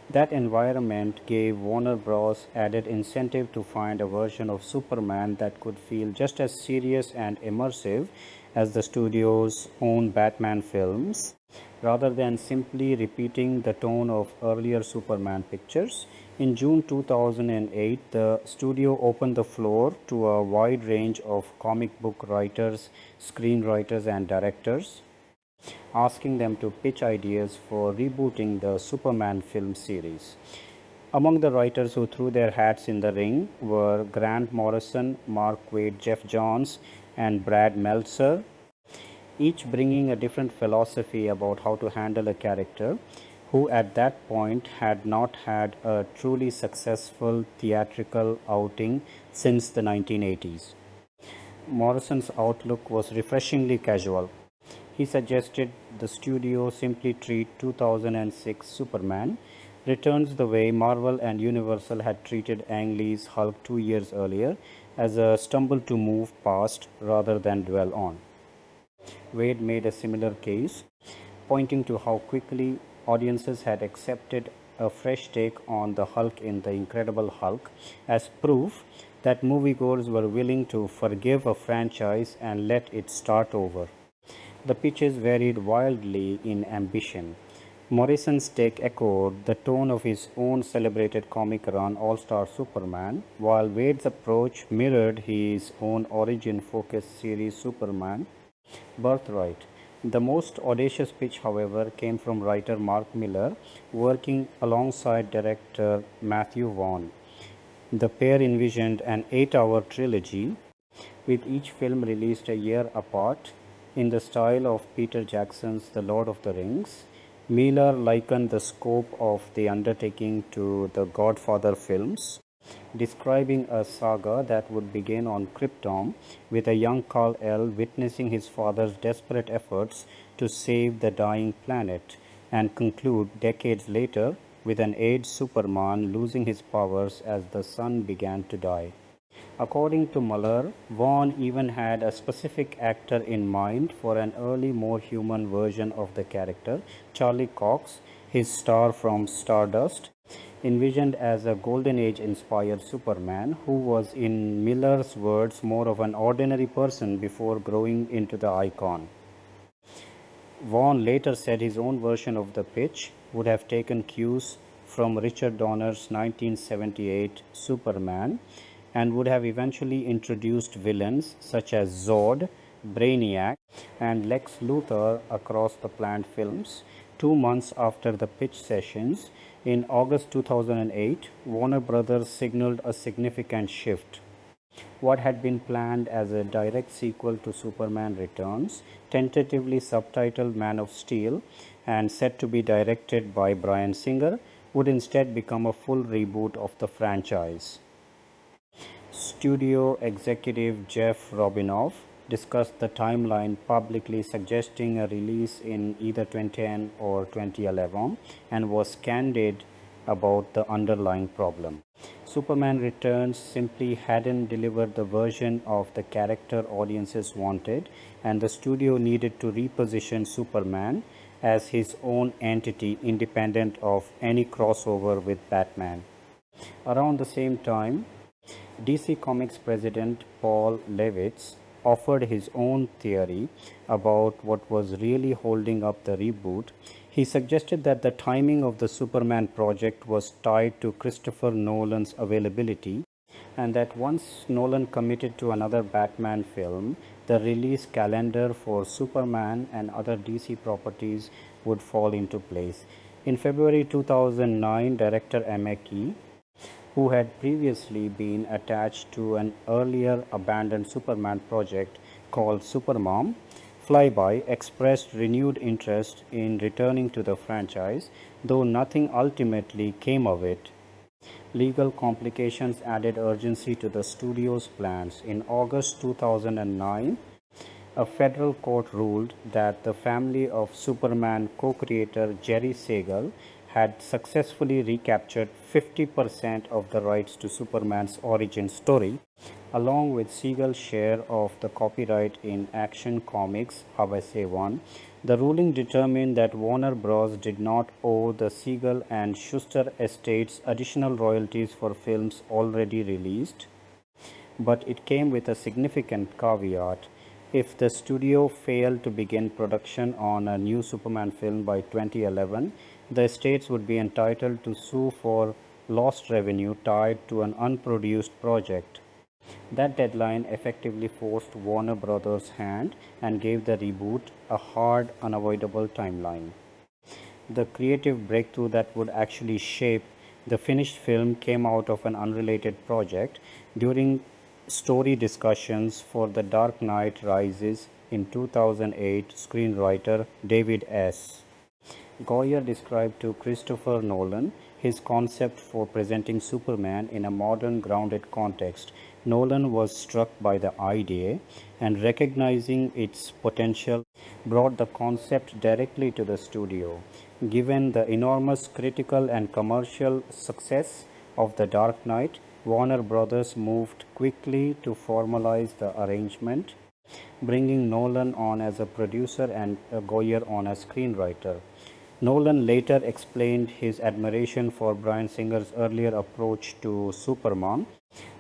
That environment gave Warner Bros. Added incentive to find a version of Superman that could feel just as serious and immersive as the studio's own Batman films, rather than simply repeating the tone of earlier Superman pictures. In June 2008, the studio opened the floor to a wide range of comic book writers, screenwriters, and directors, asking them to pitch ideas for rebooting the Superman film series. Among the writers who threw their hats in the ring were Grant Morrison, Mark Waid, Jeff Johns, and Brad Meltzer, each bringing a different philosophy about how to handle a character who at that point had not had a truly successful theatrical outing since the 1980s. Morrison's outlook was refreshingly casual. He suggested the studio simply treat 2006 Superman Returns the way Marvel and Universal had treated Ang Lee's Hulk 2 years earlier, as a stumble to move past rather than dwell on. Wade made a similar case, pointing to how quickly audiences had accepted a fresh take on the Hulk in The Incredible Hulk as proof that moviegoers were willing to forgive a franchise and let it start over. The pitches varied wildly in ambition. Morrison's take echoed the tone of his own celebrated comic run All-Star Superman, while Wade's approach mirrored his own origin-focused series Superman Birthright. The most audacious pitch, however, came from writer Mark Miller, working alongside director Matthew Vaughn. The pair envisioned an 8-hour trilogy, with each film released a year apart in the style of Peter Jackson's The Lord of the Rings. Miller likened the scope of the undertaking to the Godfather films, describing a saga that would begin on Krypton with a young Kal-El witnessing his father's desperate efforts to save the dying planet, and conclude decades later with an aged Superman losing his powers as the sun began to die. According to Muller, Vaughn even had a specific actor in mind for an early, more human version of the character, Charlie Cox, his star from Stardust, envisioned as a Golden Age-inspired Superman who was, in Miller's words, more of an ordinary person before growing into the icon. Vaughn later said his own version of the pitch would have taken cues from Richard Donner's 1978 Superman, and would have eventually introduced villains such as Zod, Brainiac, and Lex Luthor across the planned films. 2 months after the pitch sessions, in August 2008, Warner Brothers signaled a significant shift. What had been planned as a direct sequel to Superman Returns, tentatively subtitled Man of Steel and set to be directed by Bryan Singer, would instead become a full reboot of the franchise. Studio executive Jeff Robinoff discussed the timeline publicly, suggesting a release in either 2010 or 2011, and was candid about the underlying problem. Superman Returns simply hadn't delivered the version of the character audiences wanted, and the studio needed to reposition Superman as his own entity independent of any crossover with Batman. Around the same time, DC Comics president Paul Levitz offered his own theory about what was really holding up the reboot. He suggested that the timing of the Superman project was tied to Christopher Nolan's availability, and that once Nolan committed to another Batman film, the release calendar for Superman and other DC properties would fall into place. In February 2009, director Emeki, who had previously been attached to an earlier abandoned Superman project called Supermom, Flyby expressed renewed interest in returning to the franchise, though nothing ultimately came of it. Legal complications added urgency to the studio's plans. In August 2009, a federal court ruled that the family of Superman co-creator Jerry Siegel had successfully recaptured 50% of the rights to Superman's origin story, along with Siegel's share of the copyright in Action Comics USA 1. The ruling determined that Warner Bros. Did not owe the Siegel and Schuster estates additional royalties for films already released, but it came with a significant caveat. If the studio failed to begin production on a new Superman film by 2011, the estates would be entitled to sue for lost revenue tied to an unproduced project. That deadline effectively forced Warner Brothers' hand and gave the reboot a hard, unavoidable timeline. The creative breakthrough that would actually shape the finished film came out of an unrelated project. During story discussions for The Dark Knight Rises in 2008, screenwriter David S. Goyer described to Christopher Nolan his concept for presenting Superman in a modern, grounded context. Nolan was struck by the idea and, recognizing its potential, brought the concept directly to the studio. Given the enormous critical and commercial success of The Dark Knight, Warner Brothers moved quickly to formalize the arrangement, bringing Nolan on as a producer and Goyer on as screenwriter. Nolan later explained his admiration for Bryan Singer's earlier approach to Superman,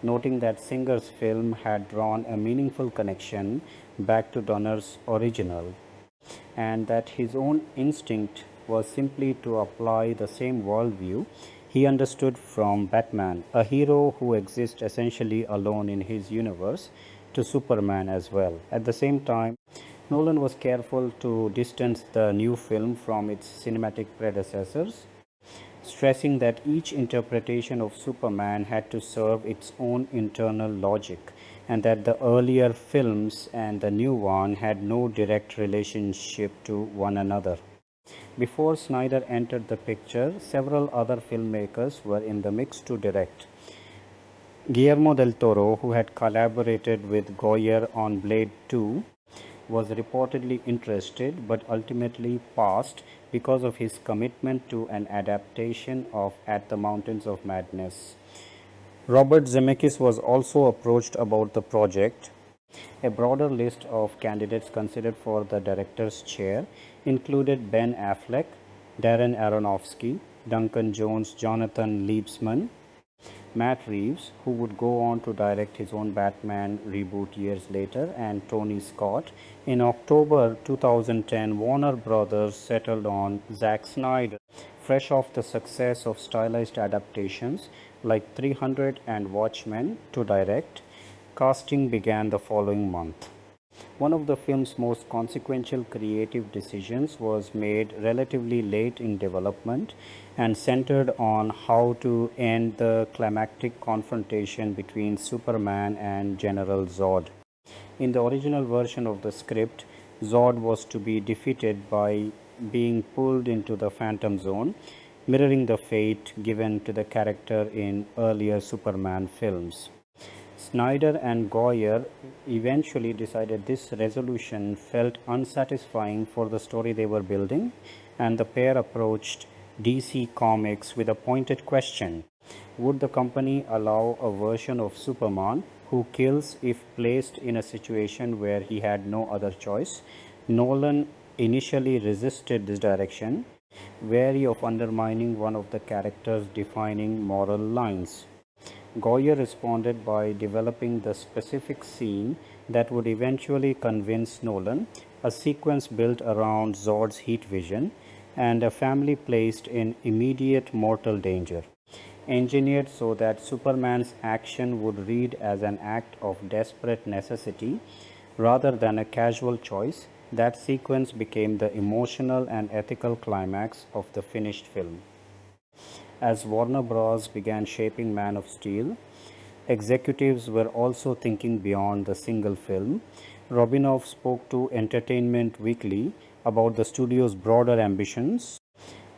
noting that Singer's film had drawn a meaningful connection back to Donner's original, and that his own instinct was simply to apply the same worldview he understood from Batman, a hero who exists essentially alone in his universe, to Superman as well. At the same time, Nolan was careful to distance the new film from its cinematic predecessors, stressing that each interpretation of Superman had to serve its own internal logic, and that the earlier films and the new one had no direct relationship to one another. Before Snyder entered the picture, several other filmmakers were in the mix to direct. Guillermo del Toro, who had collaborated with Goyer on Blade 2, was reportedly interested but ultimately passed because of his commitment to an adaptation of At the Mountains of Madness. Robert Zemeckis was also approached about the project. A broader list of candidates considered for the director's chair included Ben Affleck, Darren Aronofsky, Duncan Jones, Jonathan Liebsman, Matt Reeves, who would go on to direct his own Batman reboot years later, and Tony Scott. In October 2010, Warner Brothers settled on Zack Snyder. Fresh off the success of stylized adaptations like 300 and Watchmen to direct, casting began the following month. One of the film's most consequential creative decisions was made relatively late in development and centered on how to end the climactic confrontation between Superman and General Zod. In the original version of the script, Zod was to be defeated by being pulled into the Phantom Zone, mirroring the fate given to the character in earlier Superman films. Snyder and Goyer eventually decided this resolution felt unsatisfying for the story they were building, and the pair approached DC Comics with a pointed question. Would the company allow a version of Superman who kills if placed in a situation where he had no other choice? Nolan initially resisted this direction, wary of undermining one of the character's defining moral lines. Goyer responded by developing the specific scene that would eventually convince Nolan, a sequence built around Zod's heat vision and a family placed in immediate mortal danger, engineered so that Superman's action would read as an act of desperate necessity rather than a casual choice. That sequence became the emotional and ethical climax of the finished film. As Warner Bros. Began shaping Man of Steel, executives were also thinking beyond the single film. Robinoff spoke to Entertainment Weekly about the studio's broader ambitions,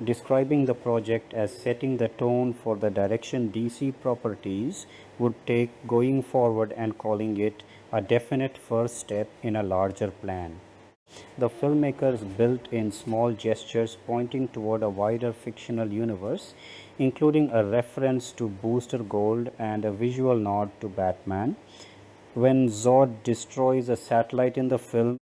describing the project as setting the tone for the direction DC properties would take going forward and calling it a definite first step in a larger plan. The filmmakers built in small gestures pointing toward a wider fictional universe, including a reference to Booster Gold and a visual nod to Batman. When Zod destroys a satellite in the film,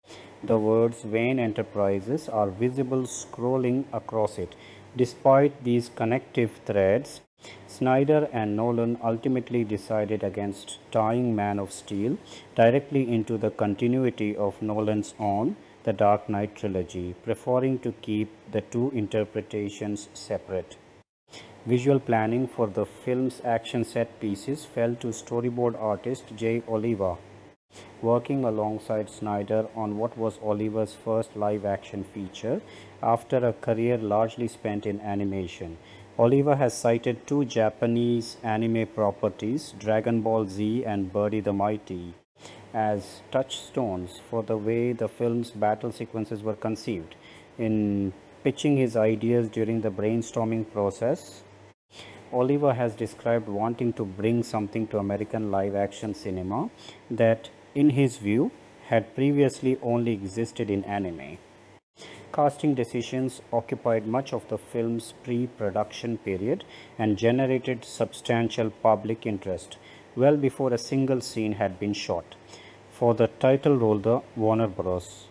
the words Wayne Enterprises are visible scrolling across it. Despite these connective threads, Snyder and Nolan ultimately decided against tying Man of Steel directly into the continuity of Nolan's own The Dark Knight trilogy, preferring to keep the two interpretations separate. Visual planning for the film's action set pieces fell to storyboard artist Jay Oliva, working alongside Snyder on what was Oliva's first live-action feature after a career largely spent in animation. Oliva has cited two Japanese anime properties, Dragon Ball Z and Birdie the Mighty, as touchstones for the way the film's battle sequences were conceived. In pitching his ideas during the brainstorming process, Oliver has described wanting to bring something to American live action cinema that, in his view, had previously only existed in anime. Casting decisions occupied much of the film's pre-production period and generated substantial public interest well before a single scene had been shot. For the title role, the Warner Bros.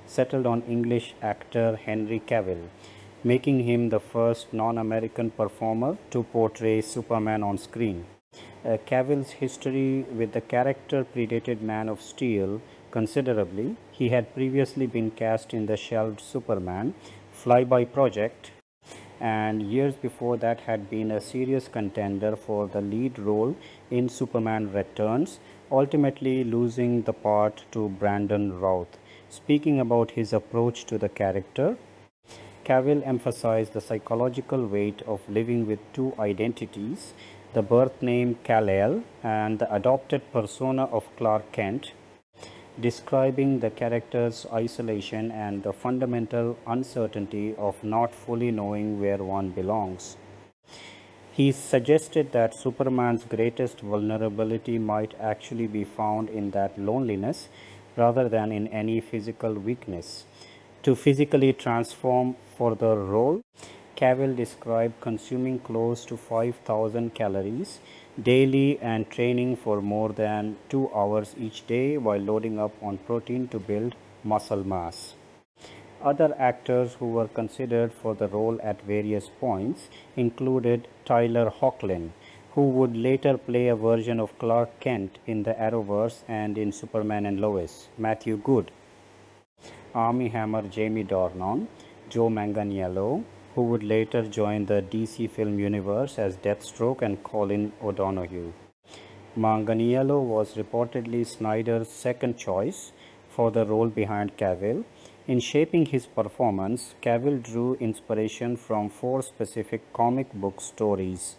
Settled on English actor Henry Cavill, making him the first non-American performer to portray Superman on screen. Cavill's history with the character predated Man of Steel considerably. He had previously been cast in the shelved Superman Flyby project, and years before that had been a serious contender for the lead role in Superman Returns, ultimately losing the part to Brandon Routh. Speaking about his approach to the character, Cavill emphasized the psychological weight of living with two identities, the birth name Kal-El and the adopted persona of Clark Kent, describing the character's isolation and the fundamental uncertainty of not fully knowing where one belongs. He suggested that Superman's greatest vulnerability might actually be found in that loneliness rather than in any physical weakness. To physically transform for the role, Cavill described consuming close to 5,000 calories daily and training for more than 2 hours each day while loading up on protein to build muscle mass. Other actors who were considered for the role at various points included Tyler Hoechlin, who would later play a version of Clark Kent in the Arrowverse and in Superman and Lois, Matthew Good, Armie Hammer Jamie Dornan, Joe Manganiello, who would later join the DC film universe as Deathstroke, and Colin O'Donoghue. Manganiello was reportedly Snyder's second choice for the role behind Cavill. In shaping his performance, Cavill drew inspiration from 4 specific comic book stories: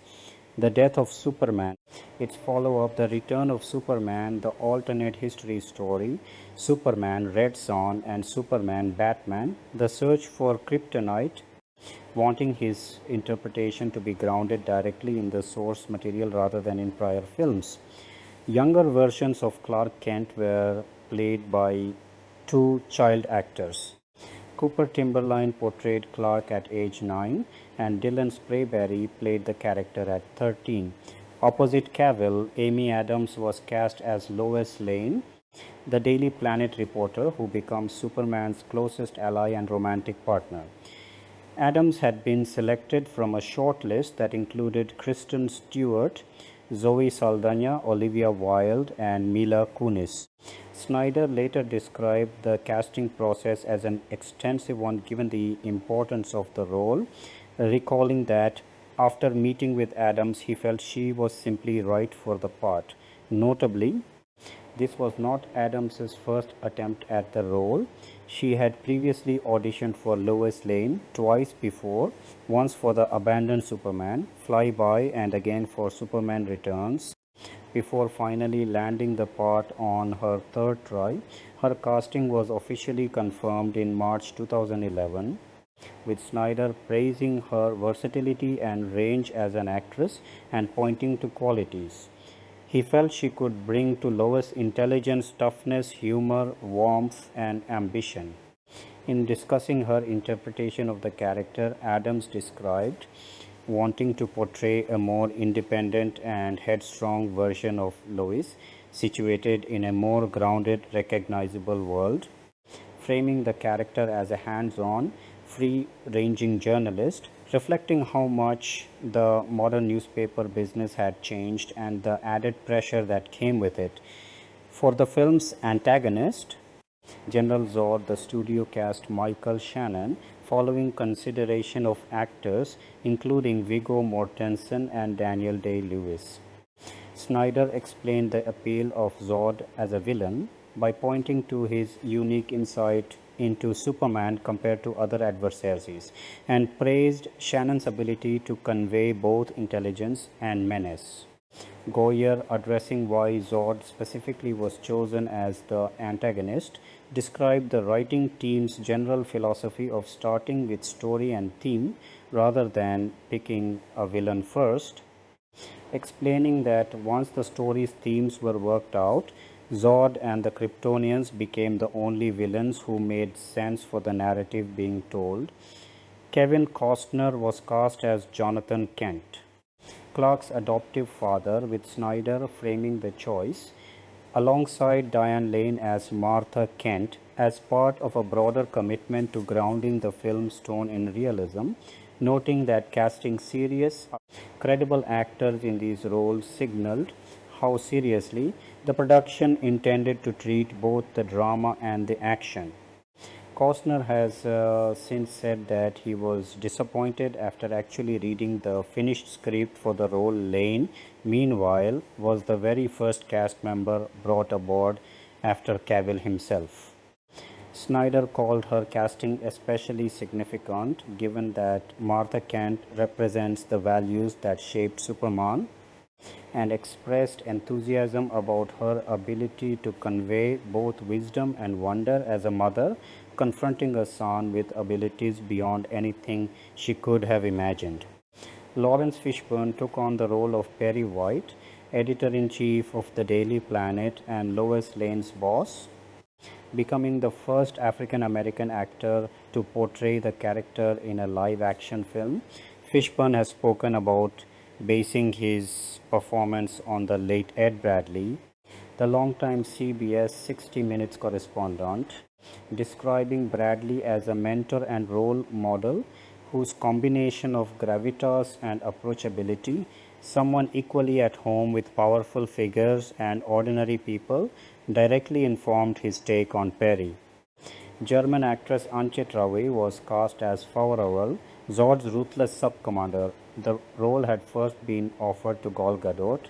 The Death of Superman, its follow-up The Return of Superman, the alternate history story Superman Red Son, and Superman Batman, The Search for Kryptonite, wanting his interpretation to be grounded directly in the source material rather than in prior films. Younger versions of Clark Kent were played by 2 child actors. Cooper Timberline portrayed Clark at age 9 and Dylan Sprayberry played the character at 13. Opposite Cavill, Amy Adams was cast as Lois Lane, the Daily Planet reporter who becomes Superman's closest ally and romantic partner. Adams had been selected from a short list that included Kristen Stewart, Zoe Saldana, Olivia Wilde, and Mila Kunis. Snyder later described the casting process as an extensive one given the importance of the role, recalling that after meeting with Adams, he felt she was simply right for the part. Notably, this was not Adams's first attempt at the role. She had previously auditioned for Lois Lane twice before, once for the abandoned Superman, Flyby, and again for Superman Returns. Before finally landing the part on her third try, her casting was officially confirmed in March 2011, with Snyder praising her versatility and range as an actress and pointing to qualities he felt she could bring to Lois: intelligence, toughness, humor, warmth, and ambition. In discussing her interpretation of the character, Adams described wanting to portray a more independent and headstrong version of Lois, situated in a more grounded, recognizable world, framing the character as a hands-on, free-ranging journalist, reflecting how much the modern newspaper business had changed and the added pressure that came with it. For the film's antagonist, General Zod, the studio cast Michael Shannon following consideration of actors including Viggo Mortensen and Daniel Day-Lewis. Snyder explained the appeal of Zod as a villain by pointing to his unique insight into Superman compared to other adversaries, and praised Shannon's ability to convey both intelligence and menace. Goyer, addressing why Zod specifically was chosen as the antagonist, described the writing team's general philosophy of starting with story and theme rather than picking a villain first, explaining that once the story's themes were worked out, Zod and the Kryptonians became the only villains who made sense for the narrative being told. Kevin Costner was cast as Jonathan Kent, Clark's adoptive father, with Snyder framing the choice alongside Diane Lane as Martha Kent as part of a broader commitment to grounding the film's tone in realism, noting that casting serious, credible actors in these roles signaled how seriously the production intended to treat both the drama and the action. Costner has since said that he was disappointed after actually reading the finished script for the role. Lane, meanwhile, was the very first cast member brought aboard after Cavill himself. Snyder called her casting especially significant given that Martha Kent represents the values that shaped Superman, and expressed enthusiasm about her ability to convey both wisdom and wonder as a mother confronting a son with abilities beyond anything she could have imagined. Lawrence Fishburne took on the role of Perry White, editor-in-chief of the Daily Planet and Lois Lane's boss, becoming the first African American actor to portray the character in a live-action film. Fishburne has spoken about basing his performance on the late Ed Bradley, the longtime CBS 60 Minutes correspondent, describing Bradley as a mentor and role model whose combination of gravitas and approachability, someone equally at home with powerful figures and ordinary people, directly informed his take on Perry. German actress Antje Traue was cast as Frau Rowell, Zod's ruthless sub-commander. The role had first been offered to Gal Gadot,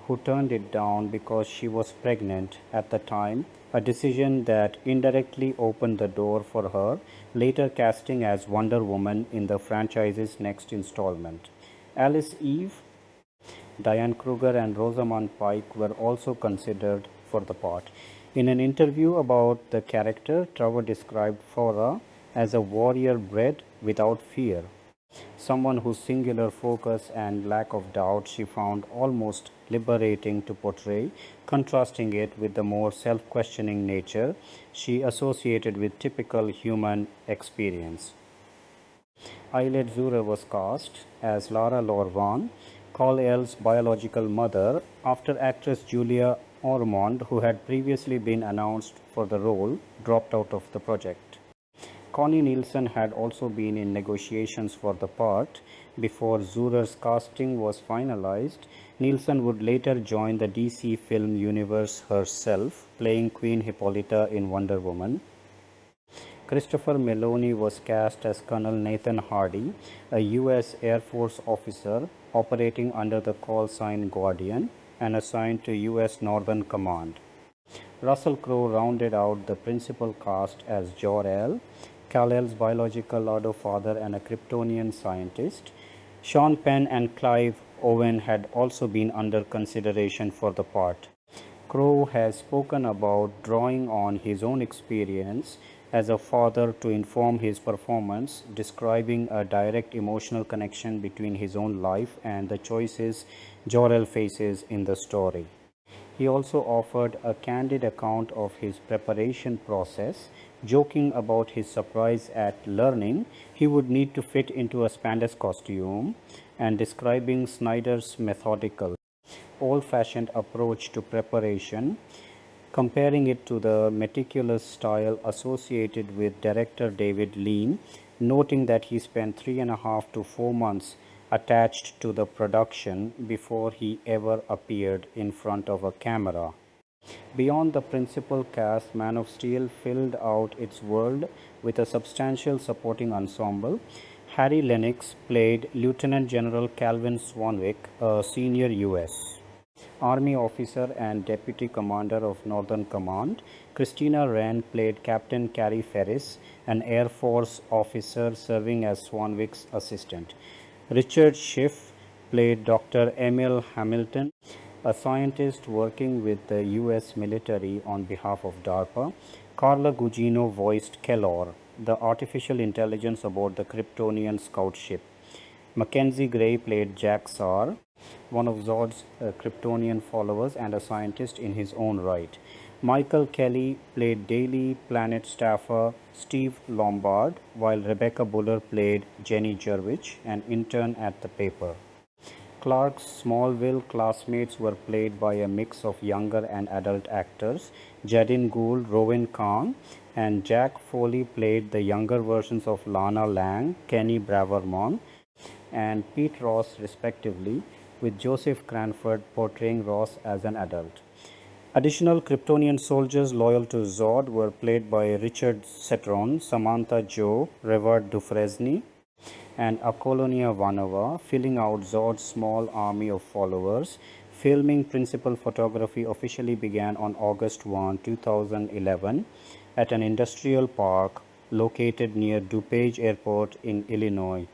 who turned it down because she was pregnant at the time, a decision that indirectly opened the door for her later casting as Wonder Woman in the franchise's next installment. Alice Eve, Diane Kruger, and Rosamund Pike were also considered for the part. In an interview about the character, Trevor described Farah as a warrior bred without fear, someone whose singular focus and lack of doubt she found almost liberating to portray, contrasting it with the more self-questioning nature she associated with typical human experience. Ayelet Zure was cast as Lara Lorvan, Kal-El's biological mother, after actress Julia Ormond, who had previously been announced for the role, dropped out of the project. Connie Nielsen had also been in negotiations for the part. Before Zurer's casting was finalized, Nielsen would later join the DC film universe herself, playing Queen Hippolyta in Wonder Woman. Christopher Meloni was cast as Colonel Nathan Hardy, a U.S. Air Force officer operating under the call sign Guardian and assigned to U.S. Northern Command. Russell Crowe rounded out the principal cast as Jor-El, Kal-El's biological father and a Kryptonian scientist. Sean Penn and Clive Owen had also been under consideration for the part. Crowe has spoken about drawing on his own experience as a father to inform his performance, describing a direct emotional connection between his own life and the choices Jor-El faces in the story. He also offered a candid account of his preparation process, joking about his surprise at learning he would need to fit into a spandex costume and describing Snyder's methodical, old-fashioned approach to preparation, comparing it to the meticulous style associated with director David Lean, noting that he spent 3.5 to 4 months attached to the production before he ever appeared in front of a camera. Beyond the principal cast, Man of Steel filled out its world with a substantial supporting ensemble. Harry Lennox played Lieutenant General Calvin Swanwick, a senior U.S. Army officer and Deputy Commander of Northern Command. Christina Wren played Captain Carrie Ferris, an Air Force officer serving as Swanwick's assistant. Richard Schiff played Dr. Emil Hamilton, a scientist working with the U.S. military on behalf of DARPA. Carla Gugino voiced Kellor, the artificial intelligence aboard the Kryptonian scout ship. Mackenzie Gray played Jack Saar, one of Zod's Kryptonian followers and a scientist in his own right. Michael Kelly played Daily Planet staffer Steve Lombard, while Rebecca Buller played Jenny Jervich, an intern at the paper. Clark's Smallville classmates were played by a mix of younger and adult actors. Jadin Gould, Rowan Kahn, and Jack Foley played the younger versions of Lana Lang, Kenny Braverman, and Pete Ross respectively, with Joseph Cranford portraying Ross as an adult. Additional Kryptonian soldiers loyal to Zod were played by Richard Cetron, Samantha Joe, Revard Dufresne, and Apollonia Vanova, filling out Zod's small army of followers. Filming principal photography officially began on August 1, 2011 at an industrial park located near DuPage Airport in Illinois,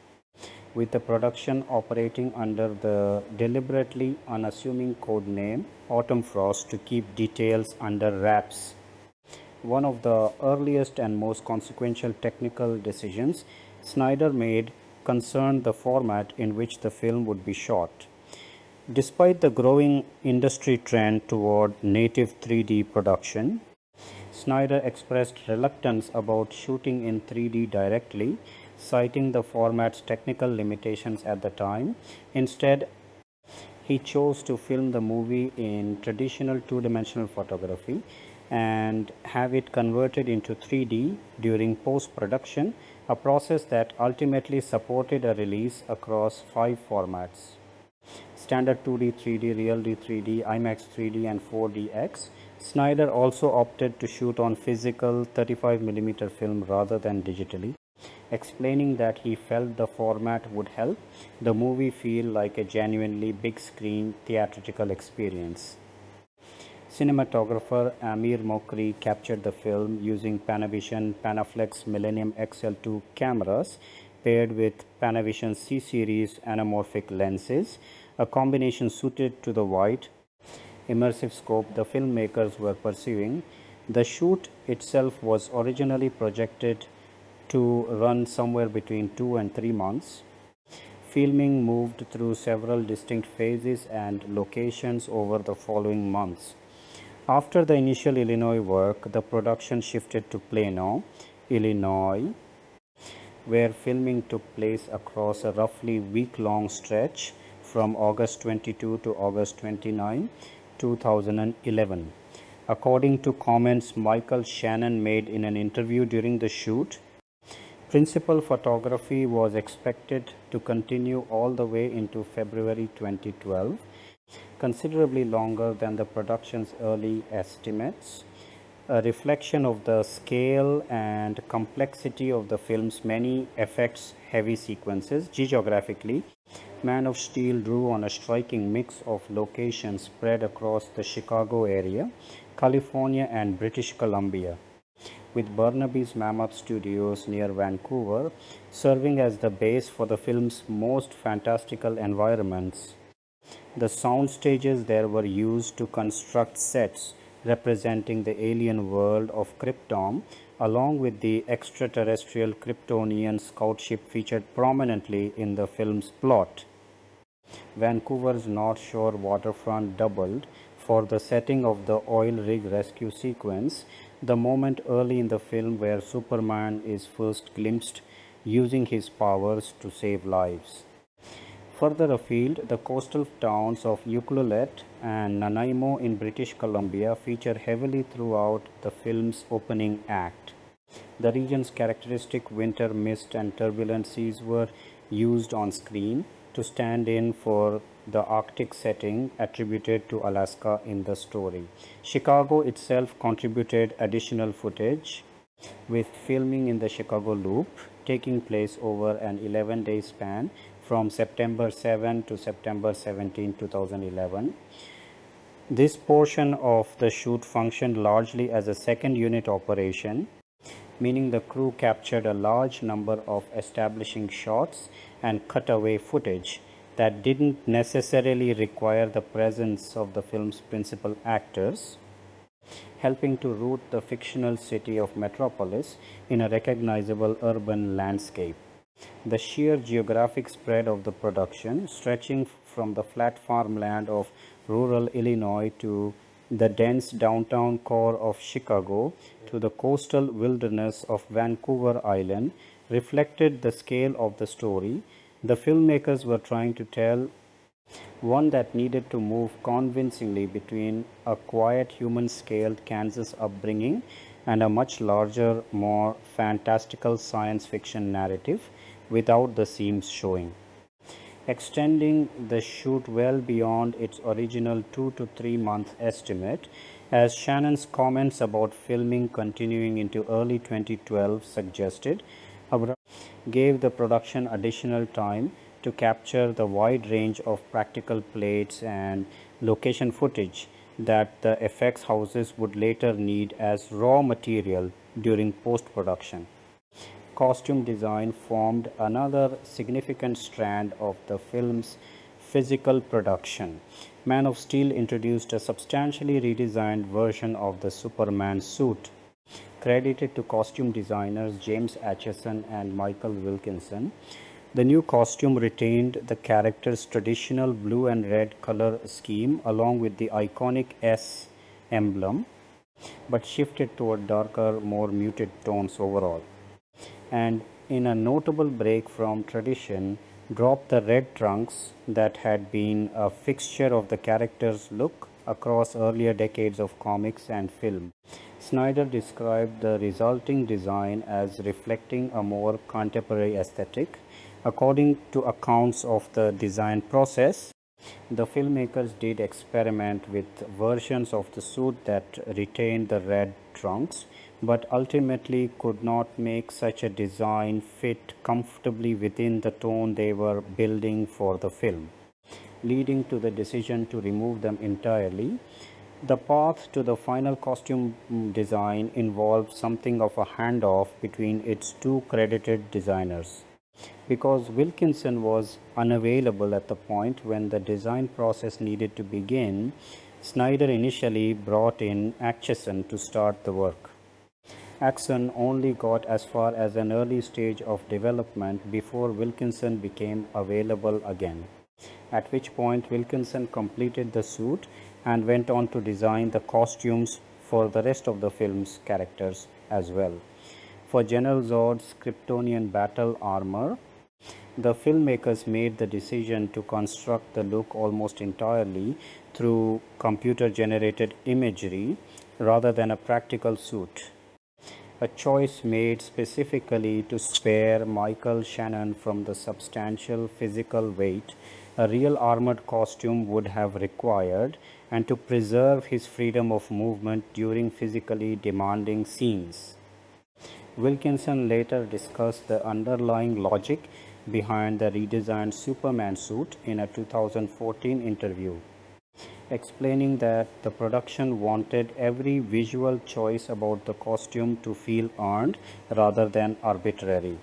with the production operating under the deliberately unassuming code name Autumn Frost to keep details under wraps. One of the earliest and most consequential technical decisions Snyder made concerned the format in which the film would be shot. Despite the growing industry trend toward native 3D production, Snyder expressed reluctance about shooting in 3D directly, citing the format's technical limitations at the time. Instead, he chose to film the movie in traditional two-dimensional photography and have it converted into 3D during post-production, a process that ultimately supported a release across 5 formats: Standard 2D, 3D, Reality 3D, IMAX 3D, and 4DX. Snyder also opted to shoot on physical 35mm film rather than digitally, explaining that he felt the format would help the movie feel like a genuinely big-screen theatrical experience. Cinematographer Amir Mokri captured the film using Panavision Panaflex Millennium XL2 cameras paired with Panavision C-series anamorphic lenses, a combination suited to the wide, immersive scope the filmmakers were pursuing. The shoot itself was originally projected to run somewhere between 2 and 3 months. Filming moved through several distinct phases and locations over the following months. After the initial Illinois work, the production shifted to Plano, Illinois, where filming took place across a roughly week-long stretch, from August 22 to August 29, 2011. According to comments Michael Shannon made in an interview during the shoot, principal photography was expected to continue all the way into February 2012, considerably longer than the production's early estimates, a reflection of the scale and complexity of the film's many effects-heavy sequences. Geographically, Man of Steel drew on a striking mix of locations spread across the Chicago area, California and British Columbia, with Burnaby's Mammoth Studios near Vancouver serving as the base for the film's most fantastical environments. The sound stages there were used to construct sets representing the alien world of Krypton, along with the extraterrestrial Kryptonian scout ship featured prominently in the film's plot. Vancouver's North Shore waterfront doubled for the setting of the oil rig rescue sequence, the moment early in the film where Superman is first glimpsed using his powers to save lives. Further afield, the coastal towns of Ucluelet and Nanaimo in British Columbia feature heavily throughout the film's opening act. The region's characteristic winter mist and turbulent seas were used on screen to stand in for the Arctic setting attributed to Alaska in the story. Chicago itself contributed additional footage, with filming in the Chicago Loop taking place over an 11-day span from September 7 to September 17, 2011. This portion of the shoot functioned largely as a second unit operation, meaning the crew captured a large number of establishing shots and cutaway footage that didn't necessarily require the presence of the film's principal actors, helping to root the fictional city of Metropolis in a recognizable urban landscape. The sheer geographic spread of the production, stretching from the flat farmland of rural Illinois to the dense downtown core of Chicago to the coastal wilderness of Vancouver Island, reflected the scale of the story the filmmakers were trying to tell, one that needed to move convincingly between a quiet human-scaled Kansas upbringing and a much larger, more fantastical science fiction narrative without the seams showing. Extending the shoot well beyond its original 2 to 3 month estimate, as Shannon's comments about filming continuing into early 2012 suggested, gave the production additional time to capture the wide range of practical plates and location footage that the effects houses would later need as raw material during post-production. Costume design formed another significant strand of the film's physical production. Man of Steel introduced a substantially redesigned version of the Superman suit. Credited to costume designers James Acheson and Michael Wilkinson, the new costume retained the character's traditional blue and red color scheme along with the iconic S emblem, but shifted toward darker, more muted tones overall. And in a notable break from tradition, dropped the red trunks that had been a fixture of the character's look across earlier decades of comics and film. Snyder described the resulting design as reflecting a more contemporary aesthetic. According to accounts of the design process, the filmmakers did experiment with versions of the suit that retained the red trunks, but ultimately could not make such a design fit comfortably within the tone they were building for the film, leading to the decision to remove them entirely. The path to the final costume design involved something of a handoff between its two credited designers. Because Wilkinson was unavailable at the point when the design process needed to begin, Snyder initially brought in Acheson to start the work. Acheson only got as far as an early stage of development before Wilkinson became available again, at which point Wilkinson completed the suit and went on to design the costumes for the rest of the film's characters as well. For General Zod's Kryptonian battle armor, The filmmakers made the decision to construct the look almost entirely through computer-generated imagery rather than a practical suit, a choice made specifically to spare Michael Shannon from the substantial physical weight a real armored costume would have required, and to preserve his freedom of movement during physically demanding scenes. Wilkinson later discussed the underlying logic behind the redesigned Superman suit in a 2014 interview, explaining that the production wanted every visual choice about the costume to feel earned rather than arbitrary.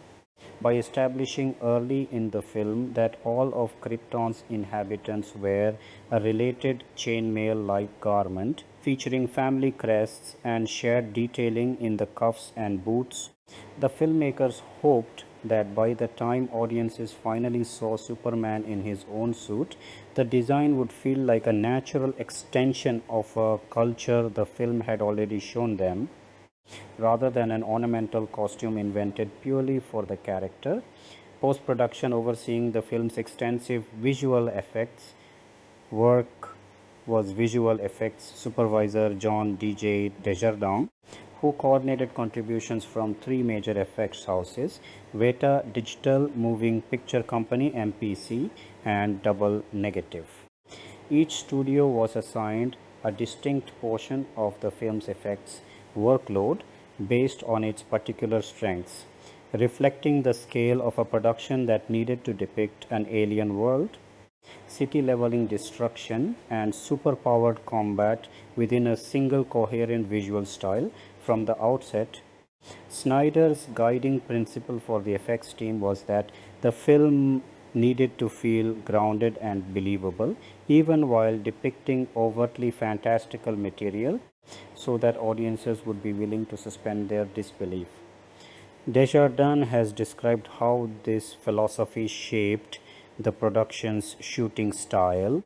By establishing early in the film that all of Krypton's inhabitants wear a related chainmail-like garment featuring family crests and shared detailing in the cuffs and boots, the filmmakers hoped that by the time audiences finally saw Superman in his own suit, the design would feel like a natural extension of a culture the film had already shown them, rather than an ornamental costume invented purely for the character. Post-production overseeing the film's extensive visual effects work was visual effects supervisor John D.J. Desjardins, who coordinated contributions from three major effects houses, Weta Digital Moving Picture Company MPC and Double Negative. Each studio was assigned a distinct portion of the film's effects workload based on its particular strengths, reflecting the scale of a production that needed to depict an alien world, city-leveling destruction, and superpowered combat within a single coherent visual style. From the outset, Snyder's guiding principle for the effects team was that the film needed to feel grounded and believable, even while depicting overtly fantastical material, so that audiences would be willing to suspend their disbelief. Desjardins has described how this philosophy shaped the production's shooting style,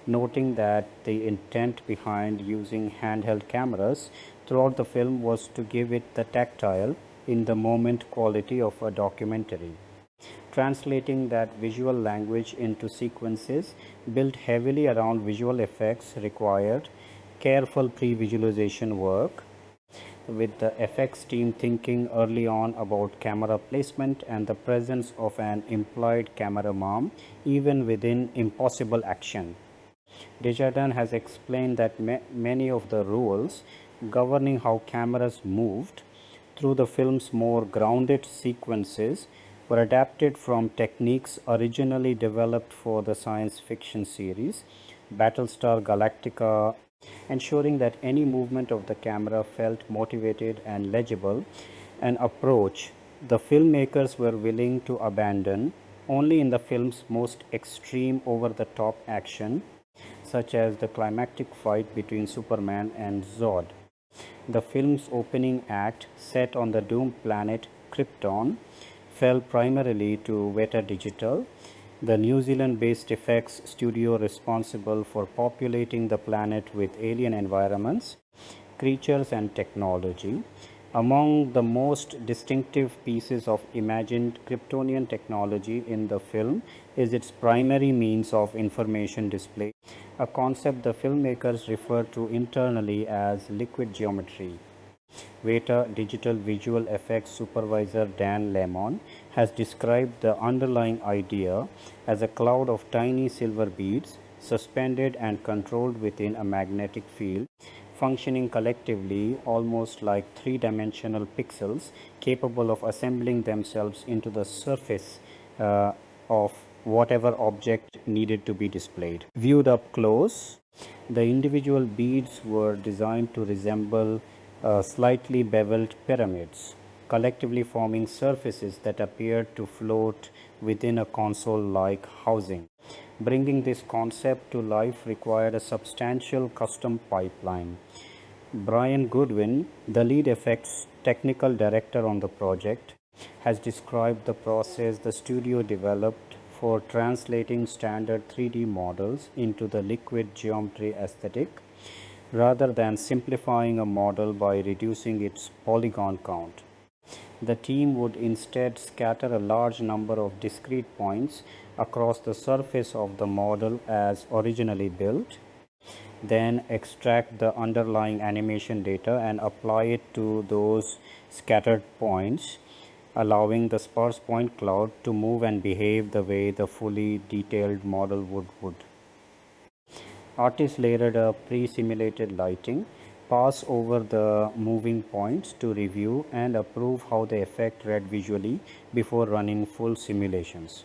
noting that the intent behind using handheld cameras throughout the film was to give it the tactile, in the moment quality of a documentary. Translating that visual language into sequences built heavily around visual effects required careful pre-visualization work, with the effects team thinking early on about camera placement and the presence of an implied camera mom even within impossible action. Desjardins has explained that many of the rules governing how cameras moved through the film's more grounded sequences were adapted from techniques originally developed for the science fiction series Battlestar Galactica, ensuring that any movement of the camera felt motivated and legible, an approach the filmmakers were willing to abandon only in the film's most extreme over-the-top action, such as the climactic fight between Superman and Zod. The film's opening act, set on the doomed planet Krypton, fell primarily to Weta Digital, the New Zealand-based effects studio responsible for populating the planet with alien environments, creatures and technology. Among the most distinctive pieces of imagined Kryptonian technology in the film is its primary means of information display, a concept the filmmakers refer to internally as liquid geometry. Weta Digital Visual Effects supervisor Dan Lemon has described the underlying idea as a cloud of tiny silver beads suspended and controlled within a magnetic field, functioning collectively almost like three-dimensional pixels capable of assembling themselves into the surface of whatever object needed to be displayed. Viewed up close, the individual beads were designed to resemble slightly beveled pyramids, collectively forming surfaces that appeared to float within a console-like housing. Bringing this concept to life required a substantial custom pipeline. Brian Goodwin, the lead effects technical director on the project, has described the process the studio developed for translating standard 3D models into the liquid geometry aesthetic, rather than simplifying a model by reducing its polygon count. The team would instead scatter a large number of discrete points across the surface of the model as originally built, then extract the underlying animation data and apply it to those scattered points, allowing the sparse point cloud to move and behave the way the fully detailed model would. Artists layered a pre-simulated lighting pass over the moving points to review and approve how the effect read visually before running full simulations.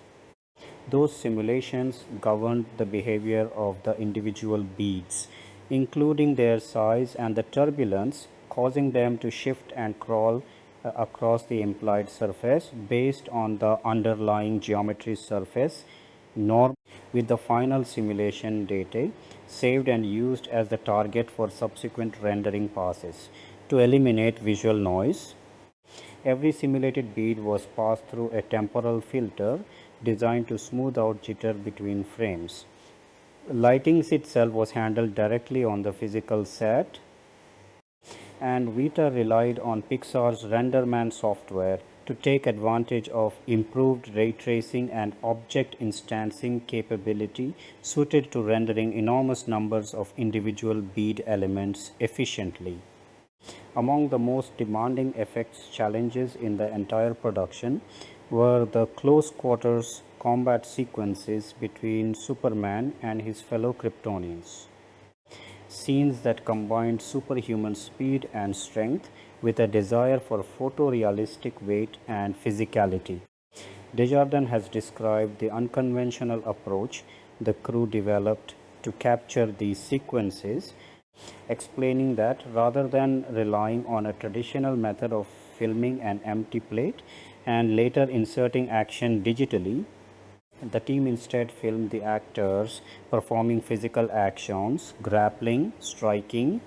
Those simulations governed the behavior of the individual beads, including their size and the turbulence, causing them to shift and crawl across the implied surface based on the underlying geometry surface norm, with the final simulation data saved and used as the target for subsequent rendering passes. To eliminate visual noise, every simulated bead was passed through a temporal filter designed to smooth out jitter between frames. Lighting itself was handled directly on the physical set, and Vita relied on Pixar's RenderMan software to take advantage of improved ray tracing and object instancing capability suited to rendering enormous numbers of individual bead elements efficiently. Among the most demanding effects challenges in the entire production were the close quarters combat sequences between Superman and his fellow Kryptonians. Scenes that combined superhuman speed and strength with a desire for photorealistic weight and physicality. Desjardins has described the unconventional approach the crew developed to capture these sequences, explaining that rather than relying on a traditional method of filming an empty plate and later inserting action digitally, the team instead filmed the actors performing physical actions, grappling, striking,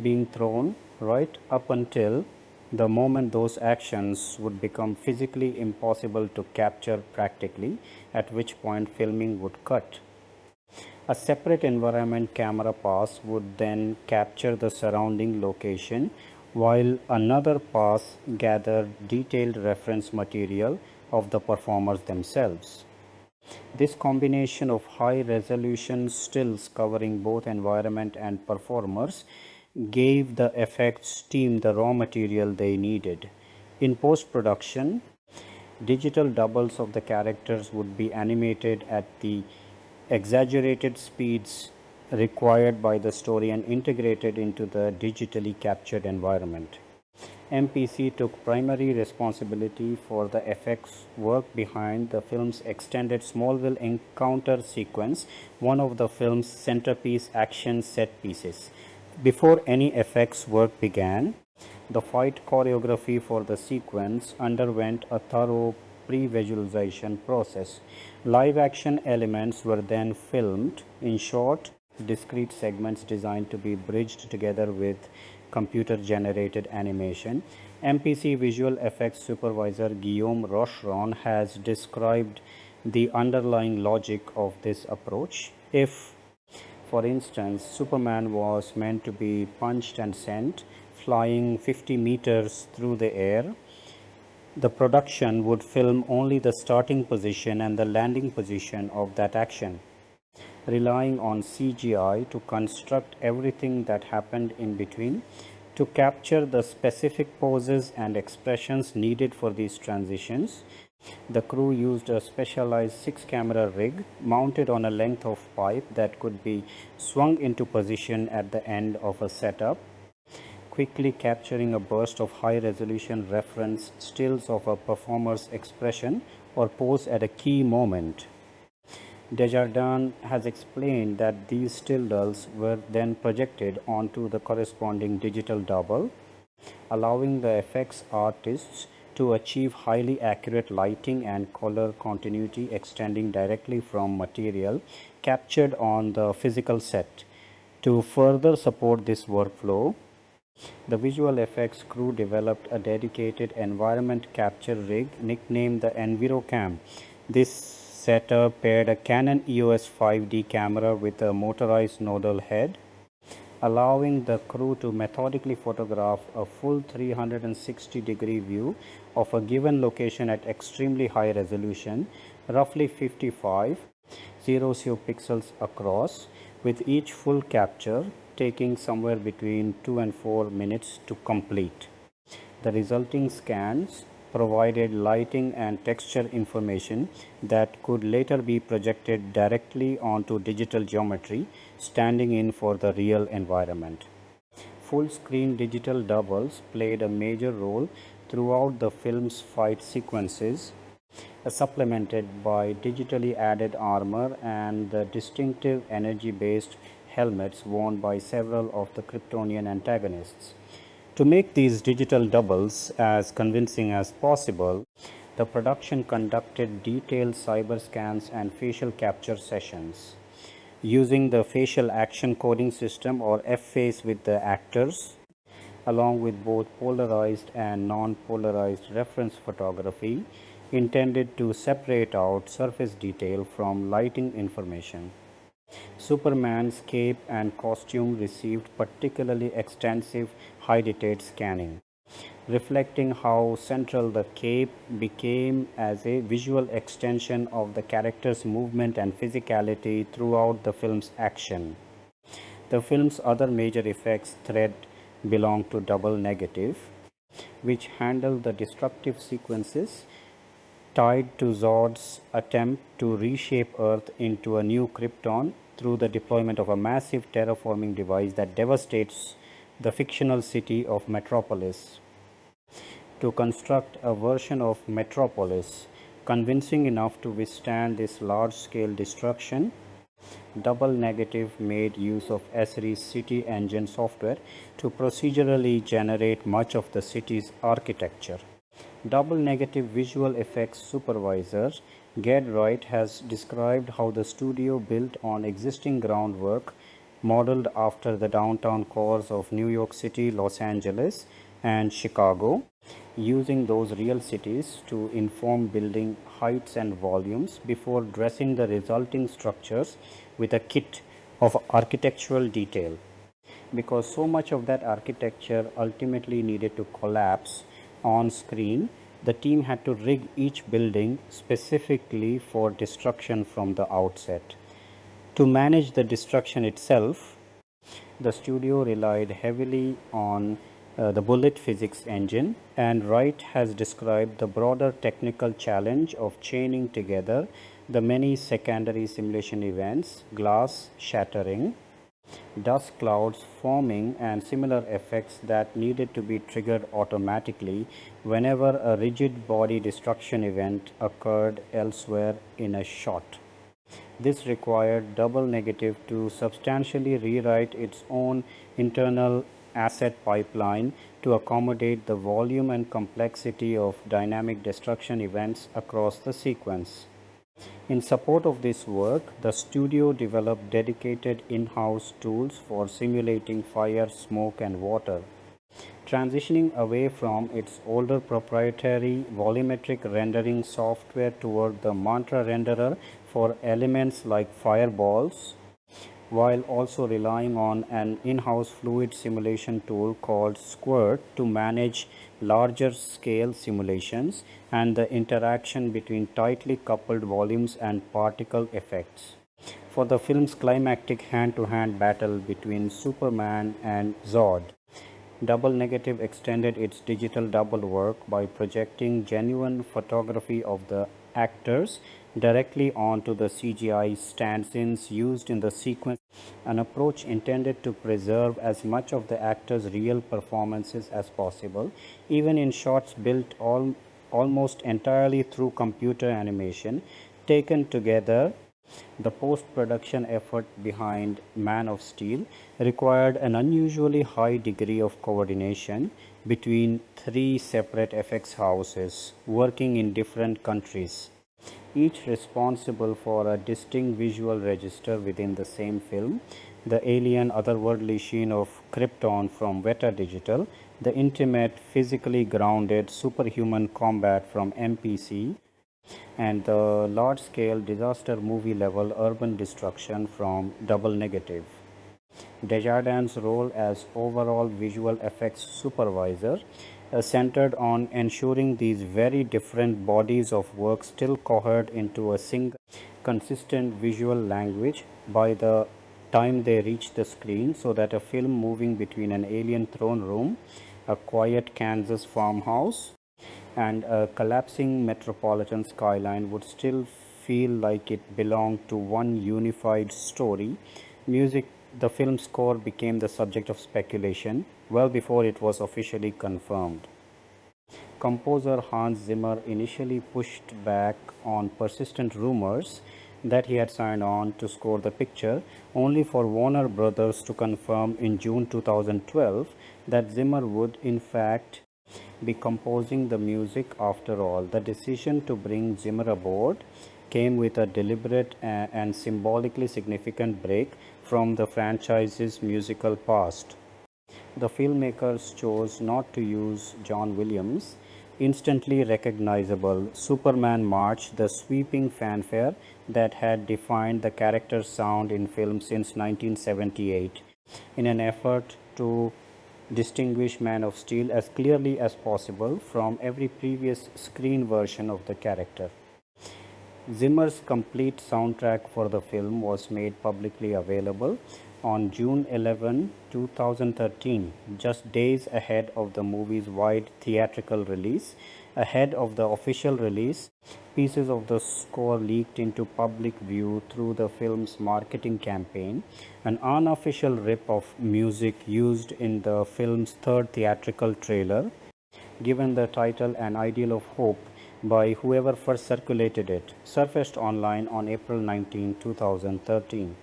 being thrown, right up until the moment those actions would become physically impossible to capture practically, at which point filming would cut. A separate environment camera pass would then capture the surrounding location, while another pass gathered detailed reference material of the performers themselves. This combination of high-resolution stills covering both environment and performers gave the effects team the raw material they needed. In post-production, digital doubles of the characters would be animated at the exaggerated speeds required by the story and integrated into the digitally captured environment. MPC took primary responsibility for the effects work behind the film's extended Smallville encounter sequence, one of the film's centerpiece action set pieces. Before any effects work began, the fight choreography for the sequence underwent a thorough pre-visualization process. Live action elements were then filmed in short, discrete segments designed to be bridged together with computer-generated animation. MPC visual effects supervisor Guillaume Rocheron has described the underlying logic of this approach. If, for instance, Superman was meant to be punched and sent flying 50 meters through the air, the production would film only the starting position and the landing position of that action, relying on CGI to construct everything that happened in between. To capture the specific poses and expressions needed for these transitions, the crew used a specialized 6-camera rig mounted on a length of pipe that could be swung into position at the end of a setup, quickly capturing a burst of high-resolution reference stills of a performer's expression or pose at a key moment. Desjardins has explained that these stills were then projected onto the corresponding digital double, allowing the effects artists to achieve highly accurate lighting and color continuity extending directly from material captured on the physical set. To further support this workflow, the visual effects crew developed a dedicated environment capture rig nicknamed the EnviroCam. This setup paired a Canon EOS 5D camera with a motorized nodal head, allowing the crew to methodically photograph a full 360-degree view of a given location at extremely high resolution, roughly 55 0 pixels across, with each full capture taking somewhere between 2 and 4 minutes to complete. The resulting scans provided lighting and texture information that could later be projected directly onto digital geometry, standing in for the real environment. Full-screen digital doubles played a major role throughout the film's fight sequences, supplemented by digitally added armor and the distinctive energy-based helmets worn by several of the Kryptonian antagonists. To make these digital doubles as convincing as possible, the production conducted detailed cyber scans and facial capture sessions. Using the facial action coding system or F-face with the actors, along with both polarized and non-polarized reference photography intended to separate out surface detail from lighting information. Superman's cape and costume received particularly extensive high-detail scanning, reflecting how central the cape became as a visual extension of the character's movement and physicality throughout the film's action. The film's other major effects thread belong to double negative, which handled the destructive sequences tied to Zod's attempt to reshape Earth into a new Krypton through the deployment of a massive terraforming device that devastates the fictional city of Metropolis. To construct a version of Metropolis convincing enough to withstand this large-scale destruction, Double Negative made use of Esri's City Engine software to procedurally generate much of the city's architecture. Double Negative visual effects supervisor Ged Wright has described how the studio built on existing groundwork modeled after the downtown cores of New York City, Los Angeles, and Chicago, using those real cities to inform building heights and volumes before dressing the resulting structures with a kit of architectural detail. Because so much of that architecture ultimately needed to collapse on screen, the team had to rig each building specifically for destruction from the outset. To manage the destruction itself, the studio relied heavily on the bullet physics engine, and Wright has described the broader technical challenge of chaining together the many secondary simulation events, glass shattering, dust clouds forming, and similar effects that needed to be triggered automatically whenever a rigid body destruction event occurred elsewhere in a shot. This required Double Negative to substantially rewrite its own internal asset pipeline to accommodate the volume and complexity of dynamic destruction events across the sequence. In support of this work, the studio developed dedicated in-house tools for simulating fire, smoke, and water. Transitioning away from its older proprietary volumetric rendering software toward the Mantra renderer for elements like fireballs, while also relying on an in-house fluid simulation tool called Squirt to manage larger scale simulations and the interaction between tightly coupled volumes and particle effects. For the film's climactic hand-to-hand battle between Superman and Zod, Double Negative extended its digital double work by projecting genuine photography of the actors directly onto the CGI stand-ins used in the sequence, an approach intended to preserve as much of the actors' real performances as possible, even in shots built almost entirely through computer animation. Taken together, the post-production effort behind Man of Steel required an unusually high degree of coordination between three separate FX houses working in different countries, each responsible for a distinct visual register within the same film: the alien otherworldly sheen of Krypton from Weta Digital, the intimate, physically grounded superhuman combat from MPC, and the large-scale disaster movie-level urban destruction from Double Negative. Desjardins' role as overall visual effects supervisor centered on ensuring these very different bodies of work still cohered into a single consistent visual language by the time they reached the screen, so that a film moving between an alien throne room, a quiet Kansas farmhouse, and a collapsing metropolitan skyline would still feel like it belonged to one unified story. The film score became the subject of speculation well before it was officially confirmed. Composer Hans Zimmer initially pushed back on persistent rumors that he had signed on to score the picture, only for Warner Brothers to confirm in June 2012 that Zimmer would, in fact, be composing the music after all. The decision to bring Zimmer aboard came with a deliberate and symbolically significant break from the franchise's musical past. The filmmakers chose not to use John Williams' instantly recognizable Superman march, the sweeping fanfare that had defined the character's sound in film since 1978, in an effort to distinguish Man of Steel as clearly as possible from every previous screen version of the character. Zimmer's complete soundtrack for the film was made publicly available on June 11, 2013, just days ahead of the movie's wide theatrical release. Ahead of the official release, pieces of the score leaked into public view through the film's marketing campaign, an unofficial rip of music used in the film's third theatrical trailer, given the title An Ideal of Hope by whoever first circulated it, surfaced online on April 19, 2013.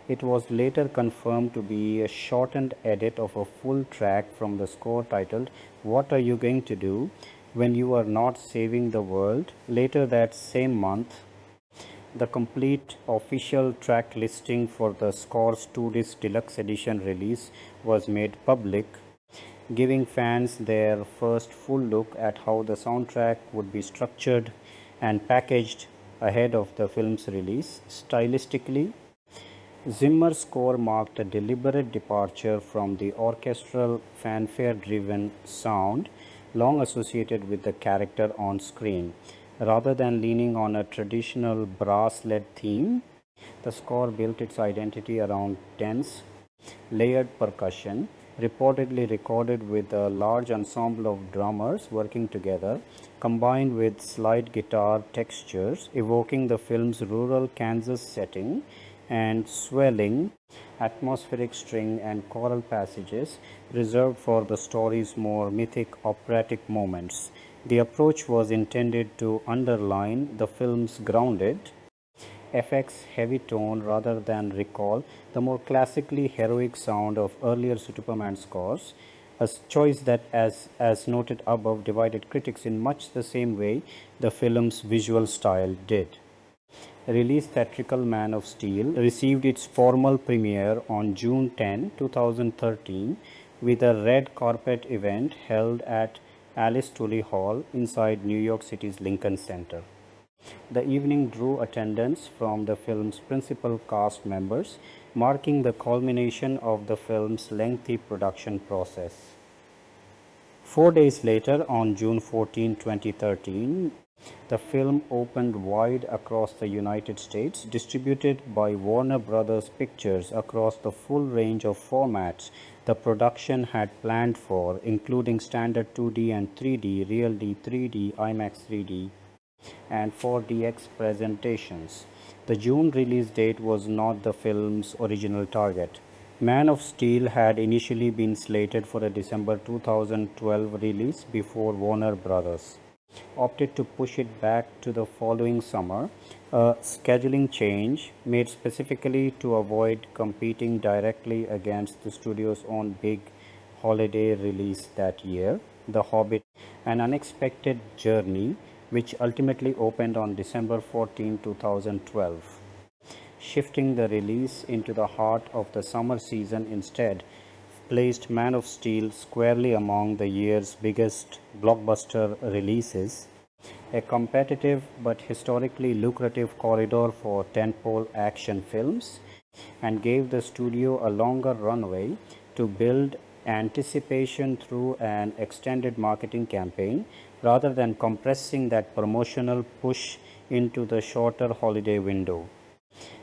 It was later confirmed to be a shortened edit of a full track from the score titled What Are You Going to Do When You Are Not Saving the World. Later that same month, the complete official track listing for the score's 2-disc deluxe edition release was made public, giving fans their first full look at how the soundtrack would be structured and packaged ahead of the film's release. Stylistically, Zimmer's score marked a deliberate departure from the orchestral, fanfare-driven sound long associated with the character on screen. Rather than leaning on a traditional brass-led theme, the score built its identity around dense, layered percussion, reportedly recorded with a large ensemble of drummers working together, combined with slide guitar textures evoking the film's rural Kansas setting, and swelling, atmospheric string and choral passages reserved for the story's more mythic operatic moments. The approach was intended to underline the film's grounded, FX heavy tone rather than recall the more classically heroic sound of earlier Superman scores, a choice that, as noted above, divided critics in much the same way the film's visual style did. Released theatrical Man of Steel received its formal premiere on June 10, 2013, with a red carpet event held at Alice Tully Hall inside New York City's Lincoln Center. The evening drew attendance from the film's principal cast members, marking the culmination of the film's lengthy production process. 4 days later, on June 14, 2013, the film opened wide across the United States, distributed by Warner Brothers Pictures across the full range of formats the production had planned for, including standard 2D and 3D, RealD 3D, IMAX 3D, and 4DX presentations. The June release date was not the film's original target. Man of Steel had initially been slated for a December 2012 release before Warner Brothers opted to push it back to the following summer, a scheduling change made specifically to avoid competing directly against the studio's own big holiday release that year, The Hobbit: An Unexpected Journey, which ultimately opened on December 14, 2012. Shifting the release into the heart of the summer season instead placed Man of Steel squarely among the year's biggest blockbuster releases, a competitive but historically lucrative corridor for tentpole action films. and gave the studio a longer runway to build anticipation through an extended marketing campaign rather than compressing that promotional push into the shorter holiday window.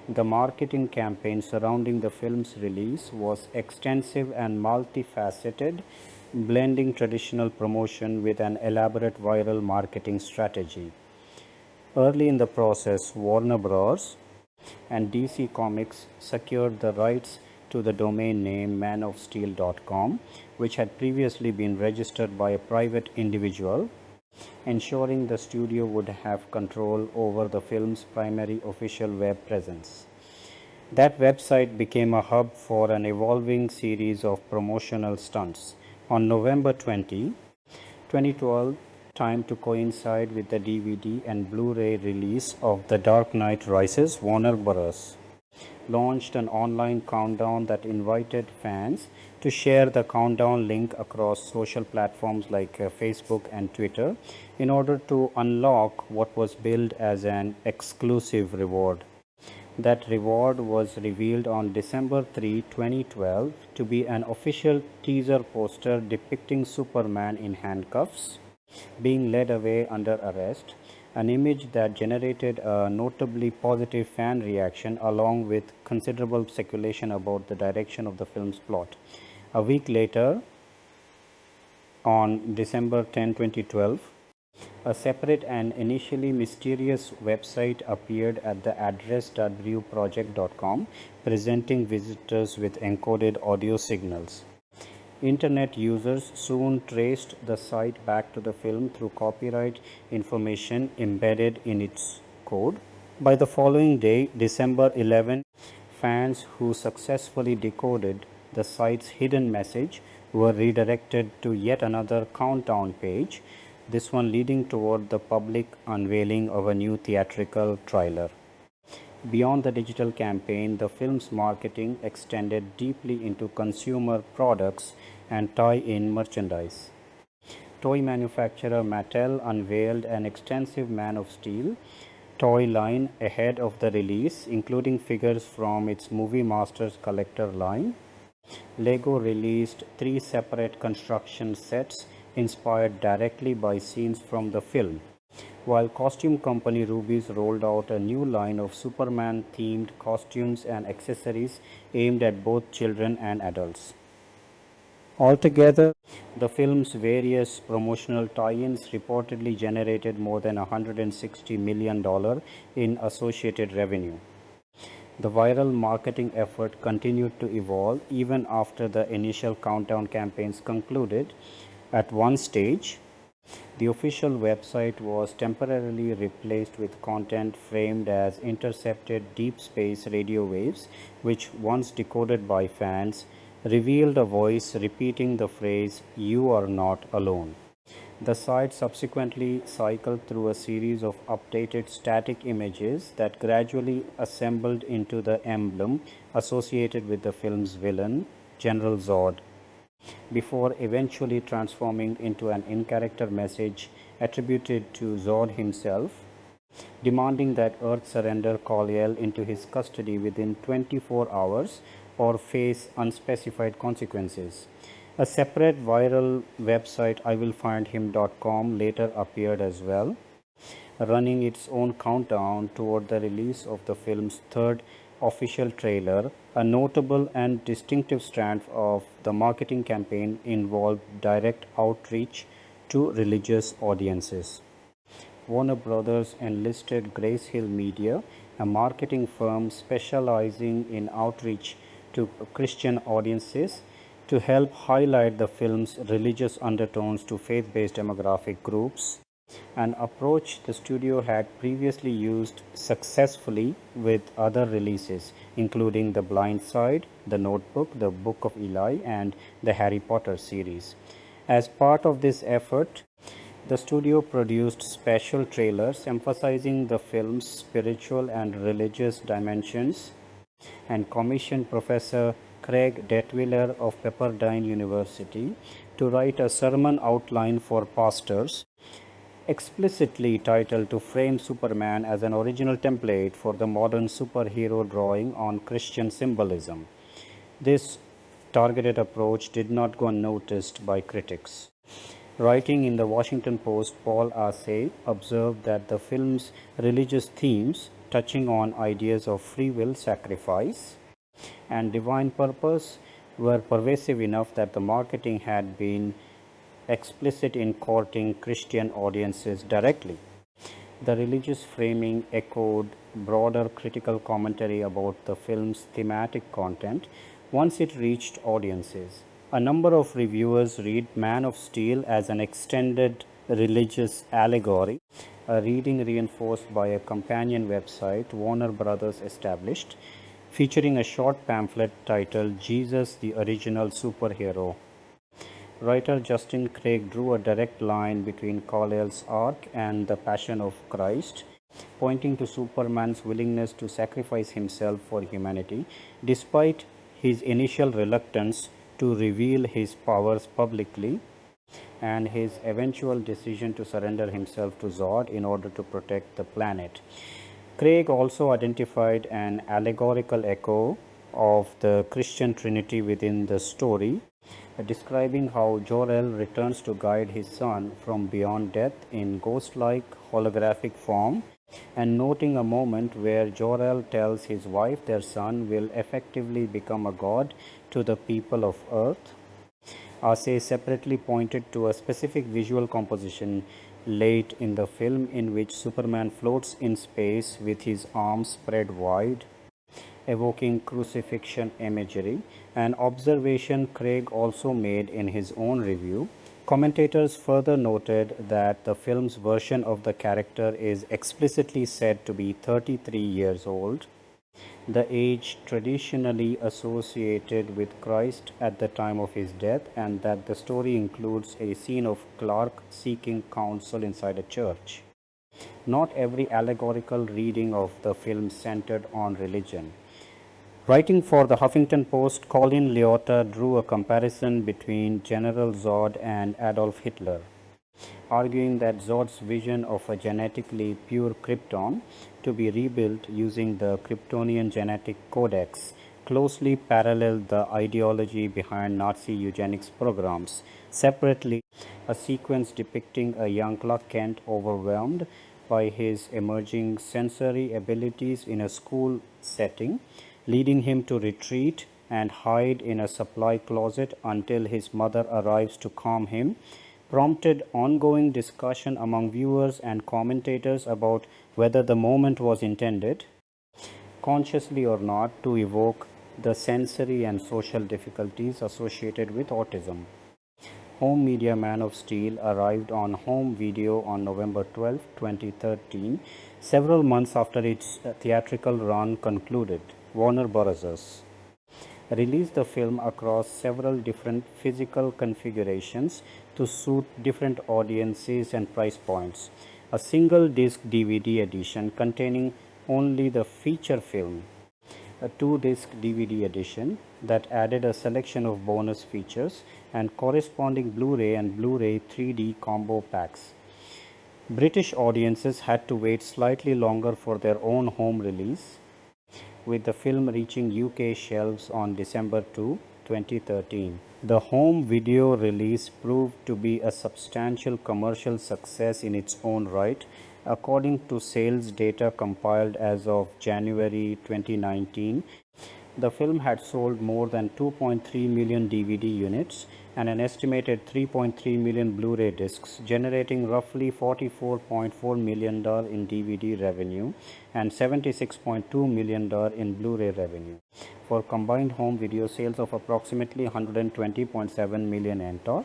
The marketing campaign surrounding the film's release was extensive and multifaceted, blending traditional promotion with an elaborate viral marketing strategy. Early in the process, Warner Bros. And DC Comics secured the rights to the domain name manofsteel.com, which had previously been registered by a private individual, ensuring the studio would have control over the film's primary official web presence. That website became a hub for an evolving series of promotional stunts. On November 2012, timed to coincide with the DVD and Blu-ray release of The Dark Knight Rises, Warner Bros. Launched an online countdown that invited fans to share the countdown link across social platforms like Facebook and Twitter in order to unlock what was billed as an exclusive reward. That reward was revealed on December 3, 2012 to be an official teaser poster depicting Superman in handcuffs, being led away under arrest, an image that generated a notably positive fan reaction along with considerable speculation about the direction of the film's plot. A week later, on December 10, 2012, a separate and initially mysterious website appeared at the address wproject.com, presenting visitors with encoded audio signals. Internet users soon traced the site back to the film through copyright information embedded in its code. By the following day, December 11, fans who successfully decoded the site's hidden message were redirected to yet another countdown page, this one leading toward the public unveiling of a new theatrical trailer. Beyond the digital campaign, the film's marketing extended deeply into consumer products and tie-in merchandise. Toy manufacturer Mattel unveiled an extensive Man of Steel toy line ahead of the release, including figures from its Movie Masters collector line. Lego released 3 separate construction sets inspired directly by scenes from the film, while costume company Rubies rolled out a new line of Superman-themed costumes and accessories aimed at both children and adults. Altogether, the film's various promotional tie-ins reportedly generated more than $160 million in associated revenue. The viral marketing effort continued to evolve even after the initial countdown campaigns concluded. At one stage, the official website was temporarily replaced with content framed as intercepted deep space radio waves, which, once decoded by fans, revealed a voice repeating the phrase, "You are not alone." The site subsequently cycled through a series of updated static images that gradually assembled into the emblem associated with the film's villain, General Zod, before eventually transforming into an in-character message attributed to Zod himself, demanding that Earth surrender Kal-El into his custody within 24 hours or face unspecified consequences. A separate viral website, IWillFindHim.com, later appeared as well, running its own countdown toward the release of the film's third official trailer. A notable and distinctive strand of the marketing campaign involved direct outreach to religious audiences. Warner Brothers enlisted Grace Hill Media, a marketing firm specializing in outreach to Christian audiences, to help highlight the film's religious undertones to faith-based demographic groups, an approach the studio had previously used successfully with other releases, including The Blind Side, The Notebook, The Book of Eli, and the Harry Potter series. As part of this effort, the studio produced special trailers emphasizing the film's spiritual and religious dimensions and commissioned Professor Craig Detwiller of Pepperdine University to write a sermon outline for pastors explicitly titled to frame Superman as an original template for the modern superhero drawing on Christian symbolism. This targeted approach did not go unnoticed by critics. Writing in the Washington Post, Paul Asay observed that the film's religious themes, touching on ideas of free will, sacrifice, and divine purpose, were pervasive enough that the marketing had been explicit in courting Christian audiences directly. The religious framing echoed broader critical commentary about the film's thematic content once it reached audiences. A number of reviewers read Man of Steel as an extended religious allegory, a reading reinforced by a companion website Warner Brothers established, featuring a short pamphlet titled Jesus the Original Superhero. Writer Justin Craig drew a direct line between Kal-El's arc and the Passion of Christ, pointing to Superman's willingness to sacrifice himself for humanity, despite his initial reluctance to reveal his powers publicly and his eventual decision to surrender himself to Zod in order to protect the planet. Craig also identified an allegorical echo of the Christian Trinity within the story, describing how Jor-El returns to guide his son from beyond death in ghost-like holographic form, and noting a moment where Jor-El tells his wife their son will effectively become a god to the people of Earth. Asay separately pointed to a specific visual composition late in the film in which Superman floats in space with his arms spread wide, evoking crucifixion imagery, an observation Craig also made in his own review. Commentators further noted that the film's version of the character is explicitly said to be 33 years old, the age traditionally associated with Christ at the time of his death, and that the story includes a scene of Clark seeking counsel inside a church. Not every allegorical reading of the film centered on religion. Writing for the Huffington Post, Colin Leotta drew a comparison between General Zod and Adolf Hitler, arguing that Zod's vision of a genetically pure Krypton to be rebuilt using the Kryptonian genetic codex closely paralleled the ideology behind Nazi eugenics programs. Separately, a sequence depicting a young Clark Kent overwhelmed by his emerging sensory abilities in a school setting, leading him to retreat and hide in a supply closet until his mother arrives to calm him, prompted ongoing discussion among viewers and commentators about whether the moment was intended, consciously or not, to evoke the sensory and social difficulties associated with autism. Home media Man of Steel arrived on home video on November 12, 2013, several months after its theatrical run concluded. Warner Bros. Released the film across several different physical configurations to suit different audiences and price points. A single disc DVD edition containing only the feature film, a 2-disc DVD edition that added a selection of bonus features, and corresponding Blu-ray and Blu-ray 3D combo packs. British audiences had to wait slightly longer for their own home release, with the film reaching UK shelves on December 2, 2013. The home video release proved to be a substantial commercial success in its own right. According to sales data compiled as of January 2019, the film had sold more than 2.3 million DVD units and an estimated 3.3 million Blu-ray discs, generating roughly $44.4 million in DVD revenue and $76.2 million in Blu-ray revenue, for combined home video sales of approximately 120.7 million enter.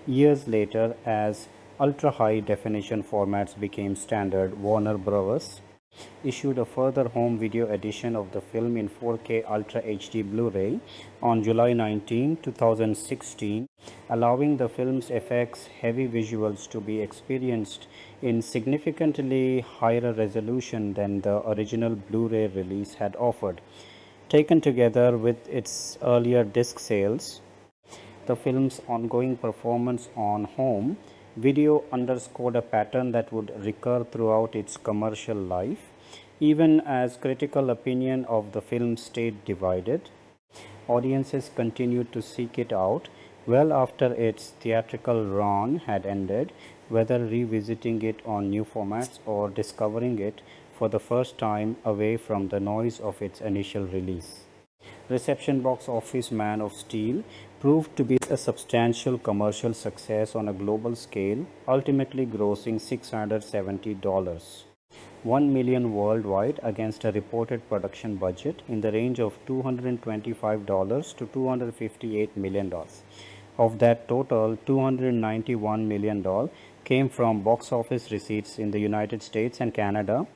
Years later, as ultra-high definition formats became standard, Warner Bros. Issued a further home video edition of the film in 4K Ultra HD Blu-ray on July 19, 2016, allowing the film's effects heavy visuals to be experienced in significantly higher resolution than the original Blu-ray release had offered. Taken together with its earlier disc sales, the film's ongoing performance on home Video underscored a pattern that would recur throughout its commercial life, even as critical opinion of the film stayed divided. Audiences continued to seek it out well after its theatrical run had ended, whether revisiting it on new formats or discovering it for the first time away from the noise of its initial release. Reception box office Man of Steel proved to be a substantial commercial success on a global scale, ultimately grossing $670. 1 million worldwide against a reported production budget in the range of $225 to $258 million. Of that total, $291 million came from box office receipts in the United States and Canada,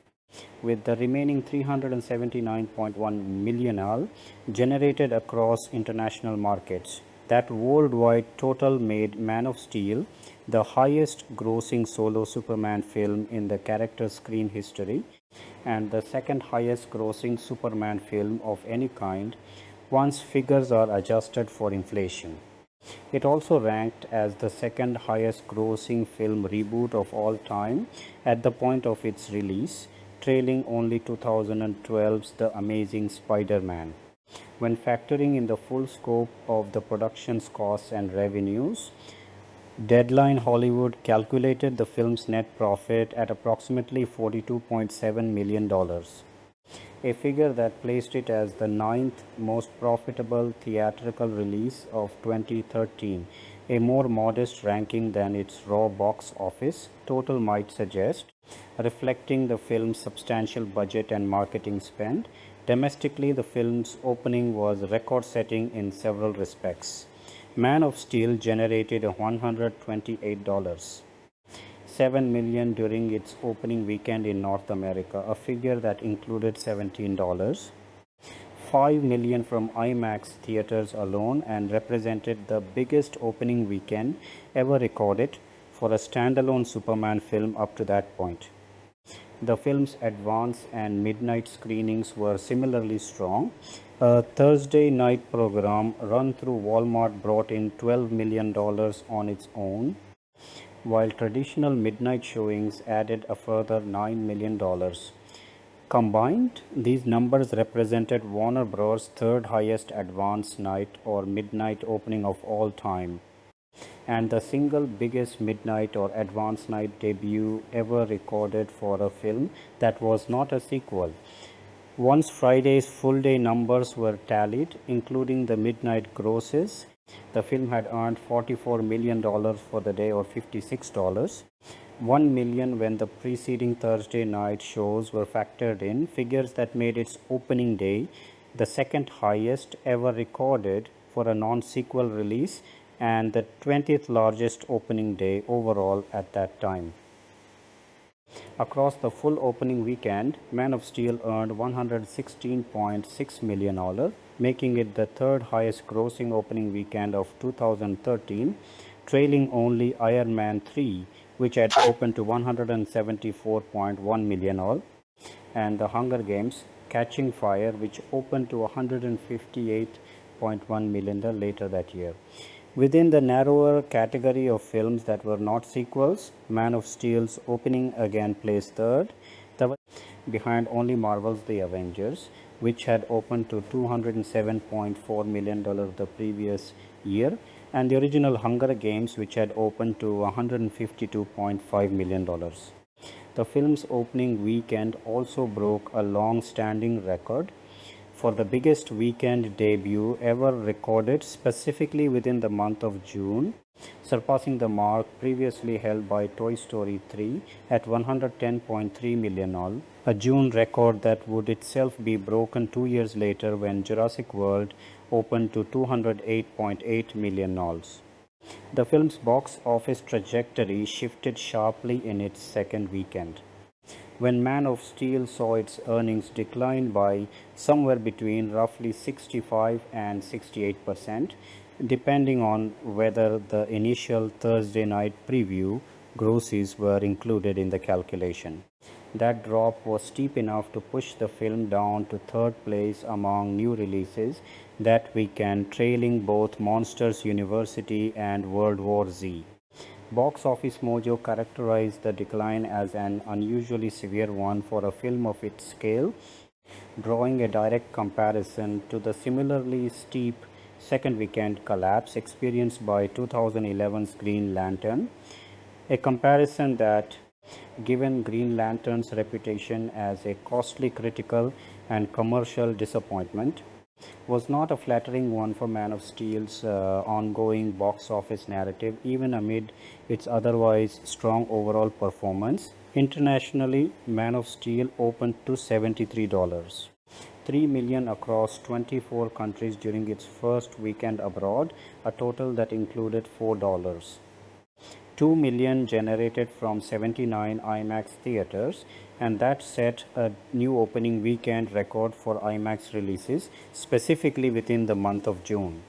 with the remaining 379.1 million generated across international markets. That worldwide total made Man of Steel the highest grossing solo Superman film in the character's screen history and the second highest grossing Superman film of any kind once figures are adjusted for inflation. It also ranked as the second highest grossing film reboot of all time at the point of its release, trailing only 2012's The Amazing Spider-Man. When factoring in the full scope of the production's costs and revenues, Deadline Hollywood calculated the film's net profit at approximately $42.7 million, a figure that placed it as the ninth most profitable theatrical release of 2013, a more modest ranking than its raw box office total might suggest, reflecting the film's substantial budget and marketing spend. Domestically, the film's opening was record-setting in several respects. Man of Steel generated $128, $7 million during its opening weekend in North America, a figure that included $17, $5 million from IMAX theaters alone, and represented the biggest opening weekend ever recorded for a standalone Superman film up to that point. The film's advance and midnight screenings were similarly strong. A Thursday night program run through Walmart brought in $12 million on its own, while traditional midnight showings added a further $9 million. Combined, these numbers represented Warner Bros.' third highest advance night or midnight opening of all time, and the single biggest midnight or advance night debut ever recorded for a film that was not a sequel. Once Friday's full-day numbers were tallied, including the midnight grosses, the film had earned $44 million for the day, or $56. $1 million when the preceding Thursday night shows were factored in, figures that made its opening day the second highest ever recorded for a non-sequel release and the 20th largest opening day overall at that time. Across the full opening weekend, Man of Steel earned $116.6 million, making it the third highest grossing opening weekend of 2013, trailing only Iron Man 3, which had opened to $174.1 million, and The Hunger Games: Catching Fire, which opened to $158.1 million later that year. Within the narrower category of films that were not sequels, Man of Steel's opening again placed third, behind only Marvel's The Avengers, which had opened to $207.4 million the previous year, and the original Hunger Games, which had opened to $152.5 million. The film's opening weekend also broke a long-standing record for the biggest weekend debut ever recorded, specifically within the month of June, surpassing the mark previously held by Toy Story 3 at $110.3 million, a June record that would itself be broken 2 years later when Jurassic World opened to $208.8 million. The film's box office trajectory shifted sharply in its second weekend, when Man of Steel saw its earnings decline by somewhere between roughly 65 and 68%, depending on whether the initial Thursday night preview grosses were included in the calculation. That drop was steep enough to push the film down to third place among new releases that weekend, trailing both Monsters University and World War Z. Box Office Mojo characterized the decline as an unusually severe one for a film of its scale, drawing a direct comparison to the similarly steep second weekend collapse experienced by 2011's Green Lantern, a comparison that, given Green Lantern's reputation as a costly critical and commercial disappointment, was not a flattering one for Man of Steel's ongoing box office narrative, even amid its otherwise strong overall performance. Internationally, Man of Steel opened to $73, 3 million across 24 countries during its first weekend abroad, a total that included $4. 2 million generated from 79 IMAX theaters, and that set a new opening weekend record for IMAX releases, specifically within the month of June.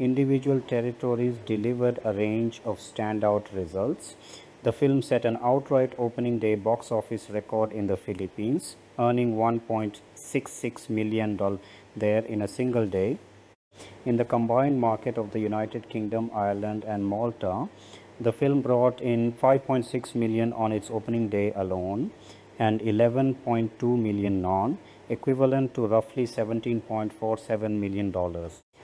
Individual territories delivered a range of standout results. The film set an outright opening day box office record in the Philippines, earning $1.66 million there in a single day. In the combined market of the United Kingdom, Ireland, and Malta, the film brought in 5.6 million on its opening day alone and 11.2 million non, equivalent to roughly $17.47 million.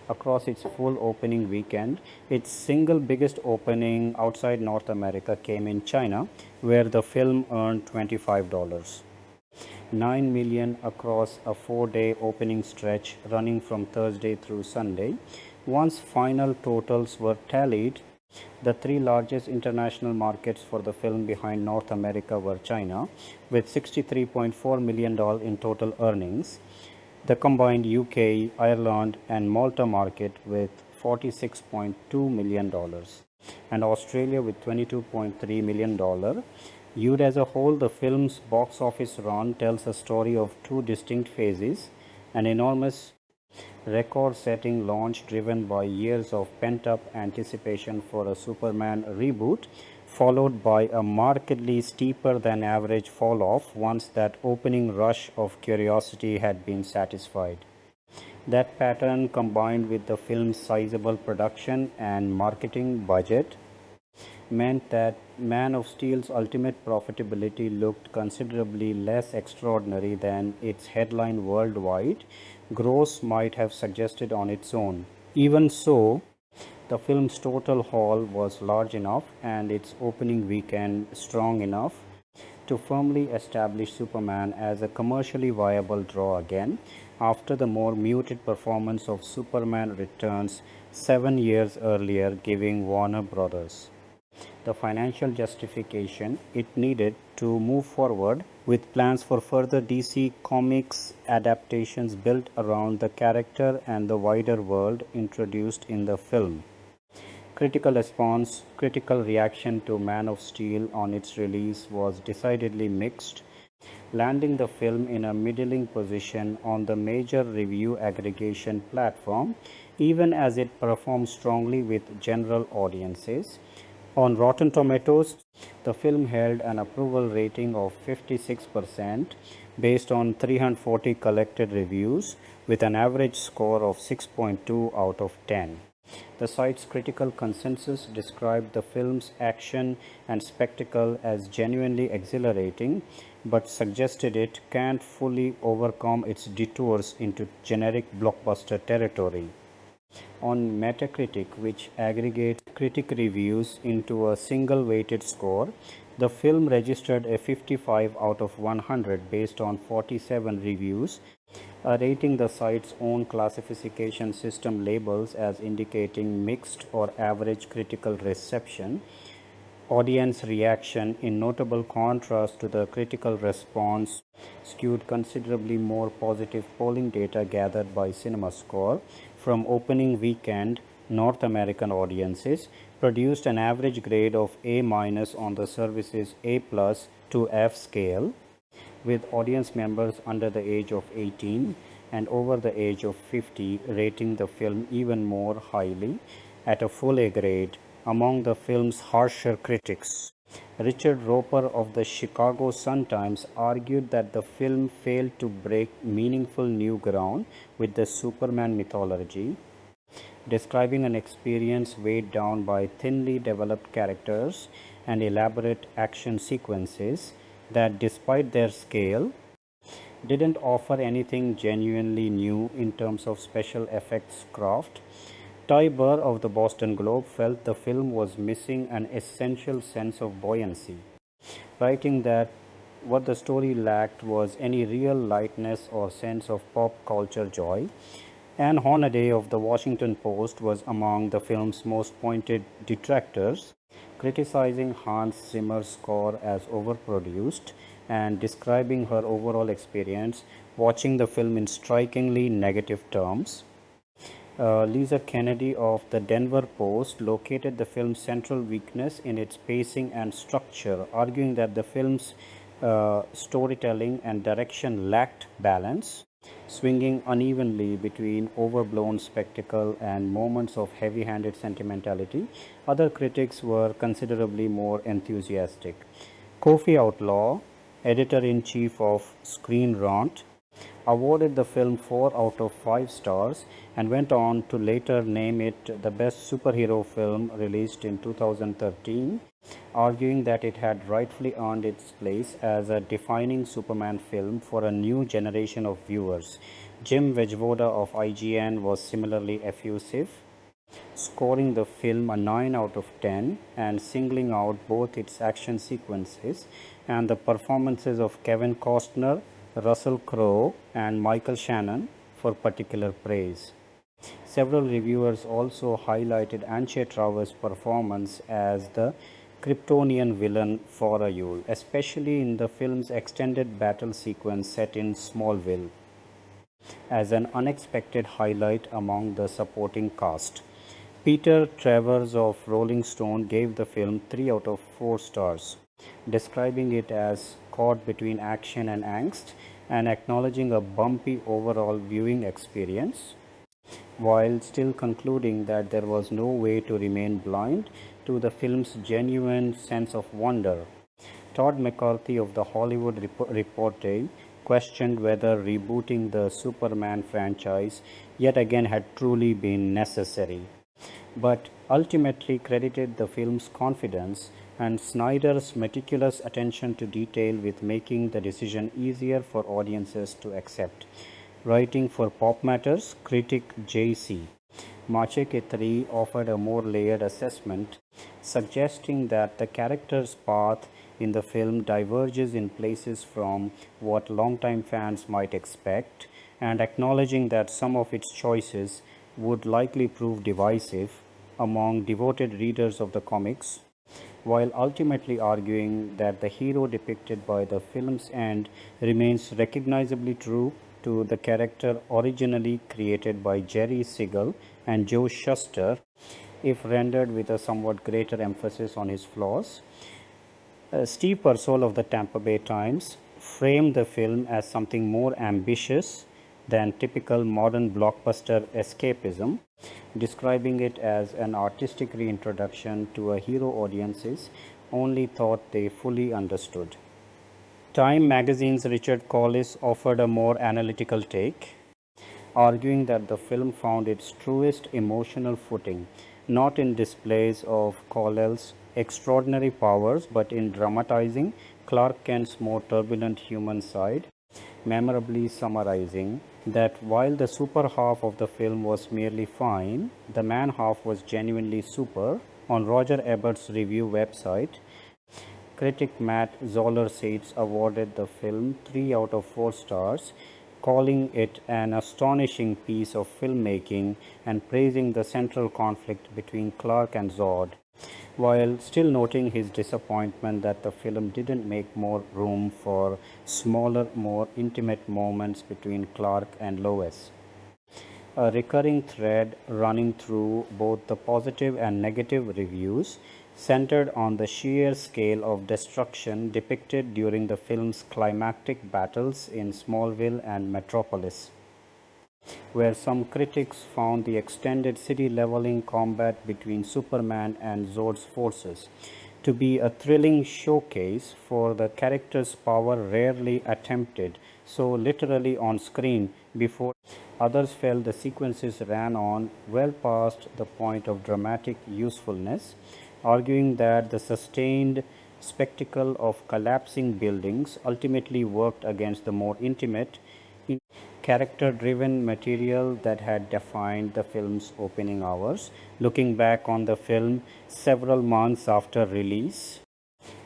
Across its full opening weekend, its single biggest opening outside North America came in China, where the film earned $25. 9 million across a 4-day opening stretch running from Thursday through Sunday. Once final totals were tallied, the three largest international markets for the film behind North America were China, with $63.4 million in total earnings, the combined UK, Ireland, and Malta market with $46.2 million, and Australia with $22.3 million. Viewed as a whole, the film's box office run tells a story of two distinct phases: an enormous record-setting launch driven by years of pent-up anticipation for a Superman reboot, followed by a markedly steeper than average fall-off once that opening rush of curiosity had been satisfied. That pattern, combined with the film's sizable production and marketing budget, meant that Man of Steel's ultimate profitability looked considerably less extraordinary than its headline worldwide gross might have suggested on its own. Even so, the film's total haul was large enough and its opening weekend strong enough to firmly establish Superman as a commercially viable draw again after the more muted performance of Superman Returns 7 years earlier, giving Warner Brothers the financial justification it needed to move forward with plans for further DC Comics adaptations built around the character and the wider world introduced in the film. Critical reaction to Man of Steel on its release was decidedly mixed, landing the film in a middling position on the major review aggregation platform, even as it performed strongly with general audiences. On Rotten Tomatoes, the film held an approval rating of 56% based on 340 collected reviews, with an average score of 6.2 out of 10. The site's critical consensus described the film's action and spectacle as genuinely exhilarating, but suggested it can't fully overcome its detours into generic blockbuster territory. On Metacritic, which aggregates critic reviews into a single weighted score, the film registered a 55 out of 100 based on 47 reviews, a rating the site's own classification system labels as indicating mixed or average critical reception. Audience reaction, in notable contrast to the critical response, skewed considerably more positive polling data gathered by CinemaScore from opening weekend North American audiences, produced an average grade of A- on the service's A+ to F scale, with audience members under the age of 18 and over the age of 50 rating the film even more highly at a full A grade among the film's harsher critics. Richard Roper of the Chicago Sun-Times argued that the film failed to break meaningful new ground with the Superman mythology, describing an experience weighed down by thinly developed characters and elaborate action sequences that, despite their scale, didn't offer anything genuinely new in terms of special effects craft. Ty Burr of the Boston Globe felt the film was missing an essential sense of buoyancy, writing that what the story lacked was any real lightness or sense of pop culture joy. Anne Hornaday of the Washington Post was among the film's most pointed detractors, criticizing Hans Zimmer's score as overproduced and describing her overall experience watching the film in strikingly negative terms. Lisa Kennedy of the Denver Post located the film's central weakness in its pacing and structure, arguing that the film's storytelling and direction lacked balance, swinging unevenly between overblown spectacle and moments of heavy handed sentimentality. Other critics were considerably more enthusiastic. Kofi Outlaw, editor in chief of Screen Rant, awarded the film 4 out of 5 stars and went on to later name it the best superhero film released in 2013, arguing that it had rightfully earned its place as a defining Superman film for a new generation of viewers. Jim Vejvoda of IGN was similarly effusive, scoring the film a 9 out of 10 and singling out both its action sequences and the performances of Kevin Costner, Russell Crowe, and Michael Shannon for particular praise. Several reviewers also highlighted Anche Traver's performance as the Kryptonian villain Yule, especially in the film's extended battle sequence set in Smallville, as an unexpected highlight among the supporting cast. Peter Travers of Rolling Stone gave the film 3 out of 4 stars, describing it as caught between action and angst and acknowledging a bumpy overall viewing experience, while still concluding that there was no way to remain blind to the film's genuine sense of wonder. Todd McCarthy of The Hollywood Reporter questioned whether rebooting the Superman franchise yet again had truly been necessary, but ultimately credited the film's confidence and Snyder's meticulous attention to detail with making the decision easier for audiences to accept. Writing for Pop Matters, critic J.C. Macheketri offered a more layered assessment, suggesting that the character's path in the film diverges in places from what longtime fans might expect, and acknowledging that some of its choices would likely prove divisive among devoted readers of the comics, while ultimately arguing that the hero depicted by the film's end remains recognizably true to the character originally created by Jerry Siegel and Joe Shuster, if rendered with a somewhat greater emphasis on his flaws. Steve Purcell of the Tampa Bay Times framed the film as something more ambitious than typical modern blockbuster escapism, describing it as an artistic reintroduction to a hero audiences only thought they fully understood. Time magazine's Richard Collis offered a more analytical take, arguing that the film found its truest emotional footing not in displays of Kal-El's extraordinary powers but in dramatizing Clark Kent's more turbulent human side, memorably summarizing that while the super half of the film was merely fine, the man half was genuinely super. On Roger Ebert's review website, critic Matt Zoller-Seitz awarded the film 3 out of 4 stars, calling it an astonishing piece of filmmaking and praising the central conflict between Clark and Zod, while still noting his disappointment that the film didn't make more room for smaller, more intimate moments between Clark and Lois. A recurring thread running through both the positive and negative reviews centered on the sheer scale of destruction depicted during the film's climactic battles in Smallville and Metropolis, where some critics found the extended city leveling combat between Superman and Zod's forces to be a thrilling showcase for the character's power rarely attempted so literally on screen before others felt the sequences ran on well past the point of dramatic usefulness, arguing that the sustained spectacle of collapsing buildings ultimately worked against the more intimate, character driven material that had defined the film's opening hours. Looking back on the film several months after release,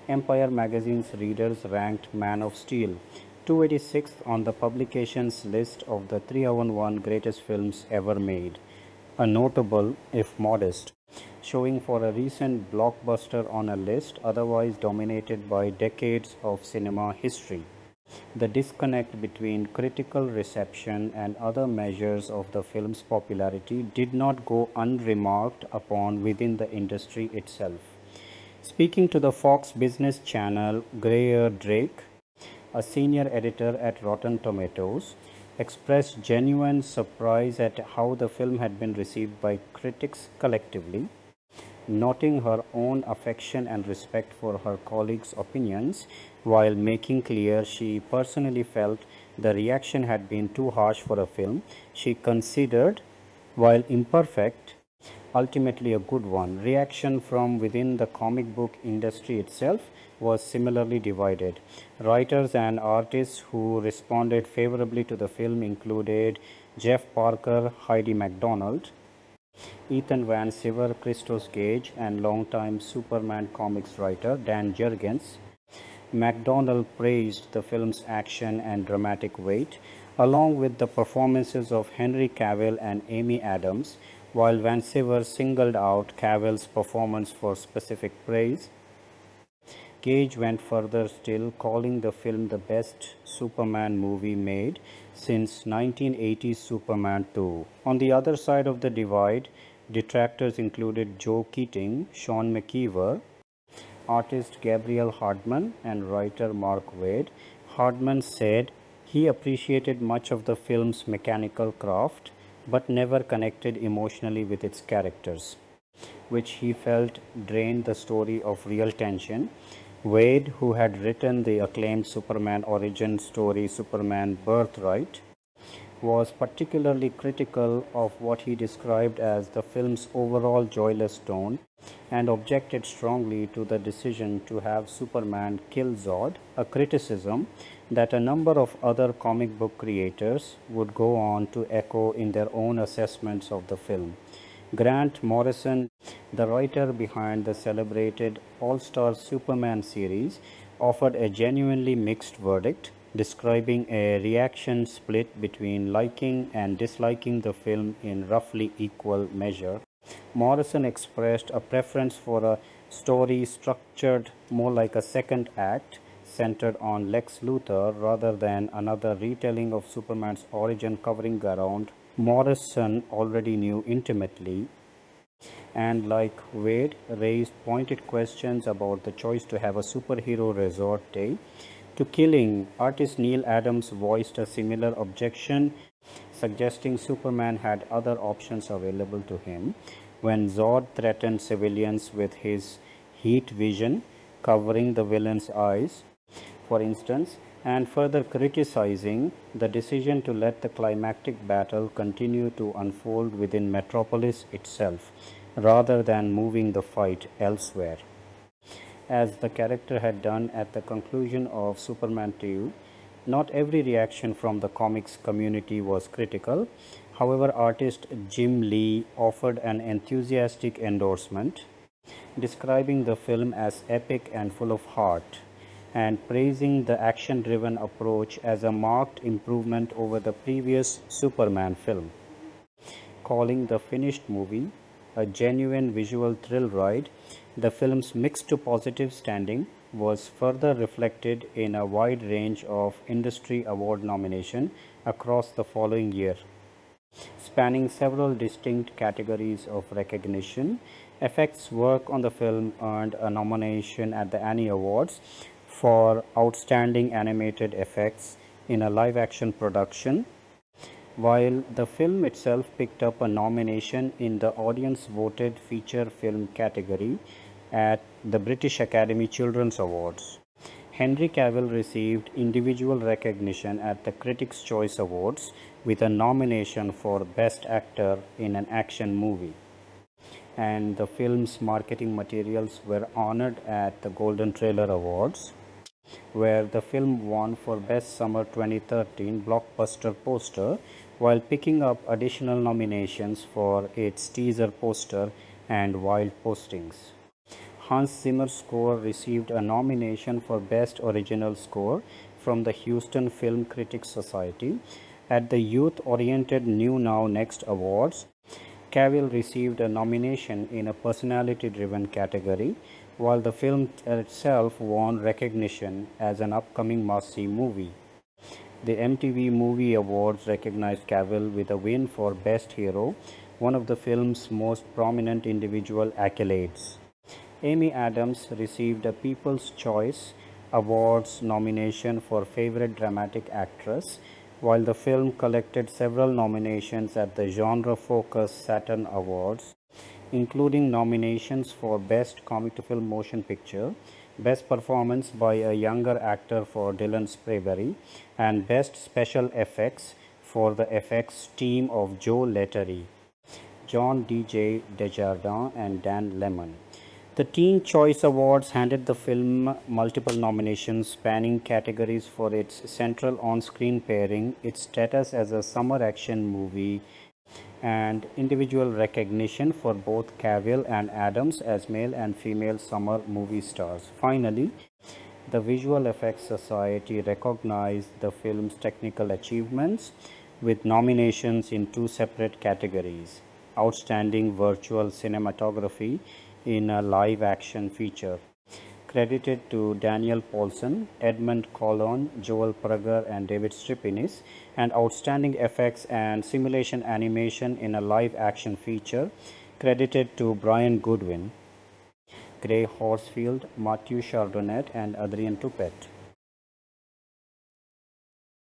Empire magazine's readers ranked Man of Steel 286th on the publication's list of the 301 greatest films ever made, a notable, if modest, showing for a recent blockbuster on a list otherwise dominated by decades of cinema history. The disconnect between critical reception and other measures of the film's popularity did not go unremarked upon within the industry itself. Speaking to the Fox Business Channel, Greer Drake, a senior editor at Rotten Tomatoes, expressed genuine surprise at how the film had been received by critics collectively, noting her own affection and respect for her colleagues' opinions, while making clear she personally felt the reaction had been too harsh for a film she considered, while imperfect, ultimately a good one. Reaction from within the comic book industry itself was similarly divided. Writers and artists who responded favorably to the film included Jeff Parker, Heidi MacDonald, Ethan Van Sciver, Christos Gage, and longtime Superman comics writer Dan Jurgens. MacDonald praised the film's action and dramatic weight, along with the performances of Henry Cavill and Amy Adams, while Van Sciver singled out Cavill's performance for specific praise. Gage went further still, calling the film the best Superman movie made since 1980's Superman 2. On the other side of the divide, detractors included Joe Keating, Sean McKeever, artist Gabriel Hardman, and writer Mark Waid. Hardman said he appreciated much of the film's mechanical craft, but never connected emotionally with its characters, which he felt drained the story of real tension. Wade, who had written the acclaimed Superman origin story Superman Birthright, was particularly critical of what he described as the film's overall joyless tone and objected strongly to the decision to have Superman kill Zod, a criticism that a number of other comic book creators would go on to echo in their own assessments of the film. Grant Morrison, the writer behind the celebrated All-Star Superman series, offered a genuinely mixed verdict, describing a reaction split between liking and disliking the film in roughly equal measure. Morrison expressed a preference for a story structured more like a second act, centered on Lex Luthor rather than another retelling of Superman's origin covering ground Morrison already knew intimately, and like Wade, raised pointed questions about the choice to have a superhero resort day. To Killing, artist Neil Adams voiced a similar objection, suggesting Superman had other options available to him when Zod threatened civilians with his heat vision covering the villain's eyes, for instance, and further criticizing the decision to let the climactic battle continue to unfold within Metropolis itself, rather than moving the fight elsewhere, as the character had done at the conclusion of Superman 2. Not every reaction from the comics community was critical. However, artist Jim Lee offered an enthusiastic endorsement, describing the film as epic and full of heart, and praising the action-driven approach as a marked improvement over the previous Superman film, calling the finished movie a genuine visual thrill ride. The film's mixed to positive standing was further reflected in a wide range of industry award nominations across the following year, spanning several distinct categories of recognition. Effects work on the film earned a nomination at the Annie Awards for Outstanding Animated Effects in a live-action production, while the film itself picked up a nomination in the audience-voted feature film category. at the British Academy Children's Awards. Henry Cavill received individual recognition at the Critics' Choice Awards with a nomination for Best Actor in an Action Movie. And the film's marketing materials were honored at the Golden Trailer Awards, where the film won for Best Summer 2013 Blockbuster Poster, while picking up additional nominations for its teaser poster and wild postings. Hans Zimmer's score received a nomination for Best Original Score from the Houston Film Critics Society. At the youth-oriented New Now Next Awards, Cavill received a nomination in a personality-driven category, while the film itself won recognition as an upcoming must-see movie. The MTV Movie Awards recognized Cavill with a win for Best Hero, one of the film's most prominent individual accolades. Amy Adams received a People's Choice Awards nomination for Favorite Dramatic Actress, while the film collected several nominations at the genre-focused Saturn Awards, including nominations for Best Comic-to-Film Motion Picture, Best Performance by a Younger Actor for Dylan Sprayberry, and Best Special Effects for the effects team of Joe Lettery, John D.J. Desjardins, and Dan Lemon. The Teen Choice Awards handed the film multiple nominations spanning categories for its central on-screen pairing, its status as a summer action movie, and individual recognition for both Cavill and Adams as male and female summer movie stars. Finally, the Visual Effects Society recognized the film's technical achievements with nominations in two separate categories: Outstanding Virtual Cinematography in a live-action feature, credited to Daniel Paulson, Edmund Collon, Joel Prager, and David Stripinis, and Outstanding Effects and Simulation Animation in a live-action feature, credited to Brian Goodwin, Gray Horsfield, Matthew Chardonnette, and Adrian Toupet.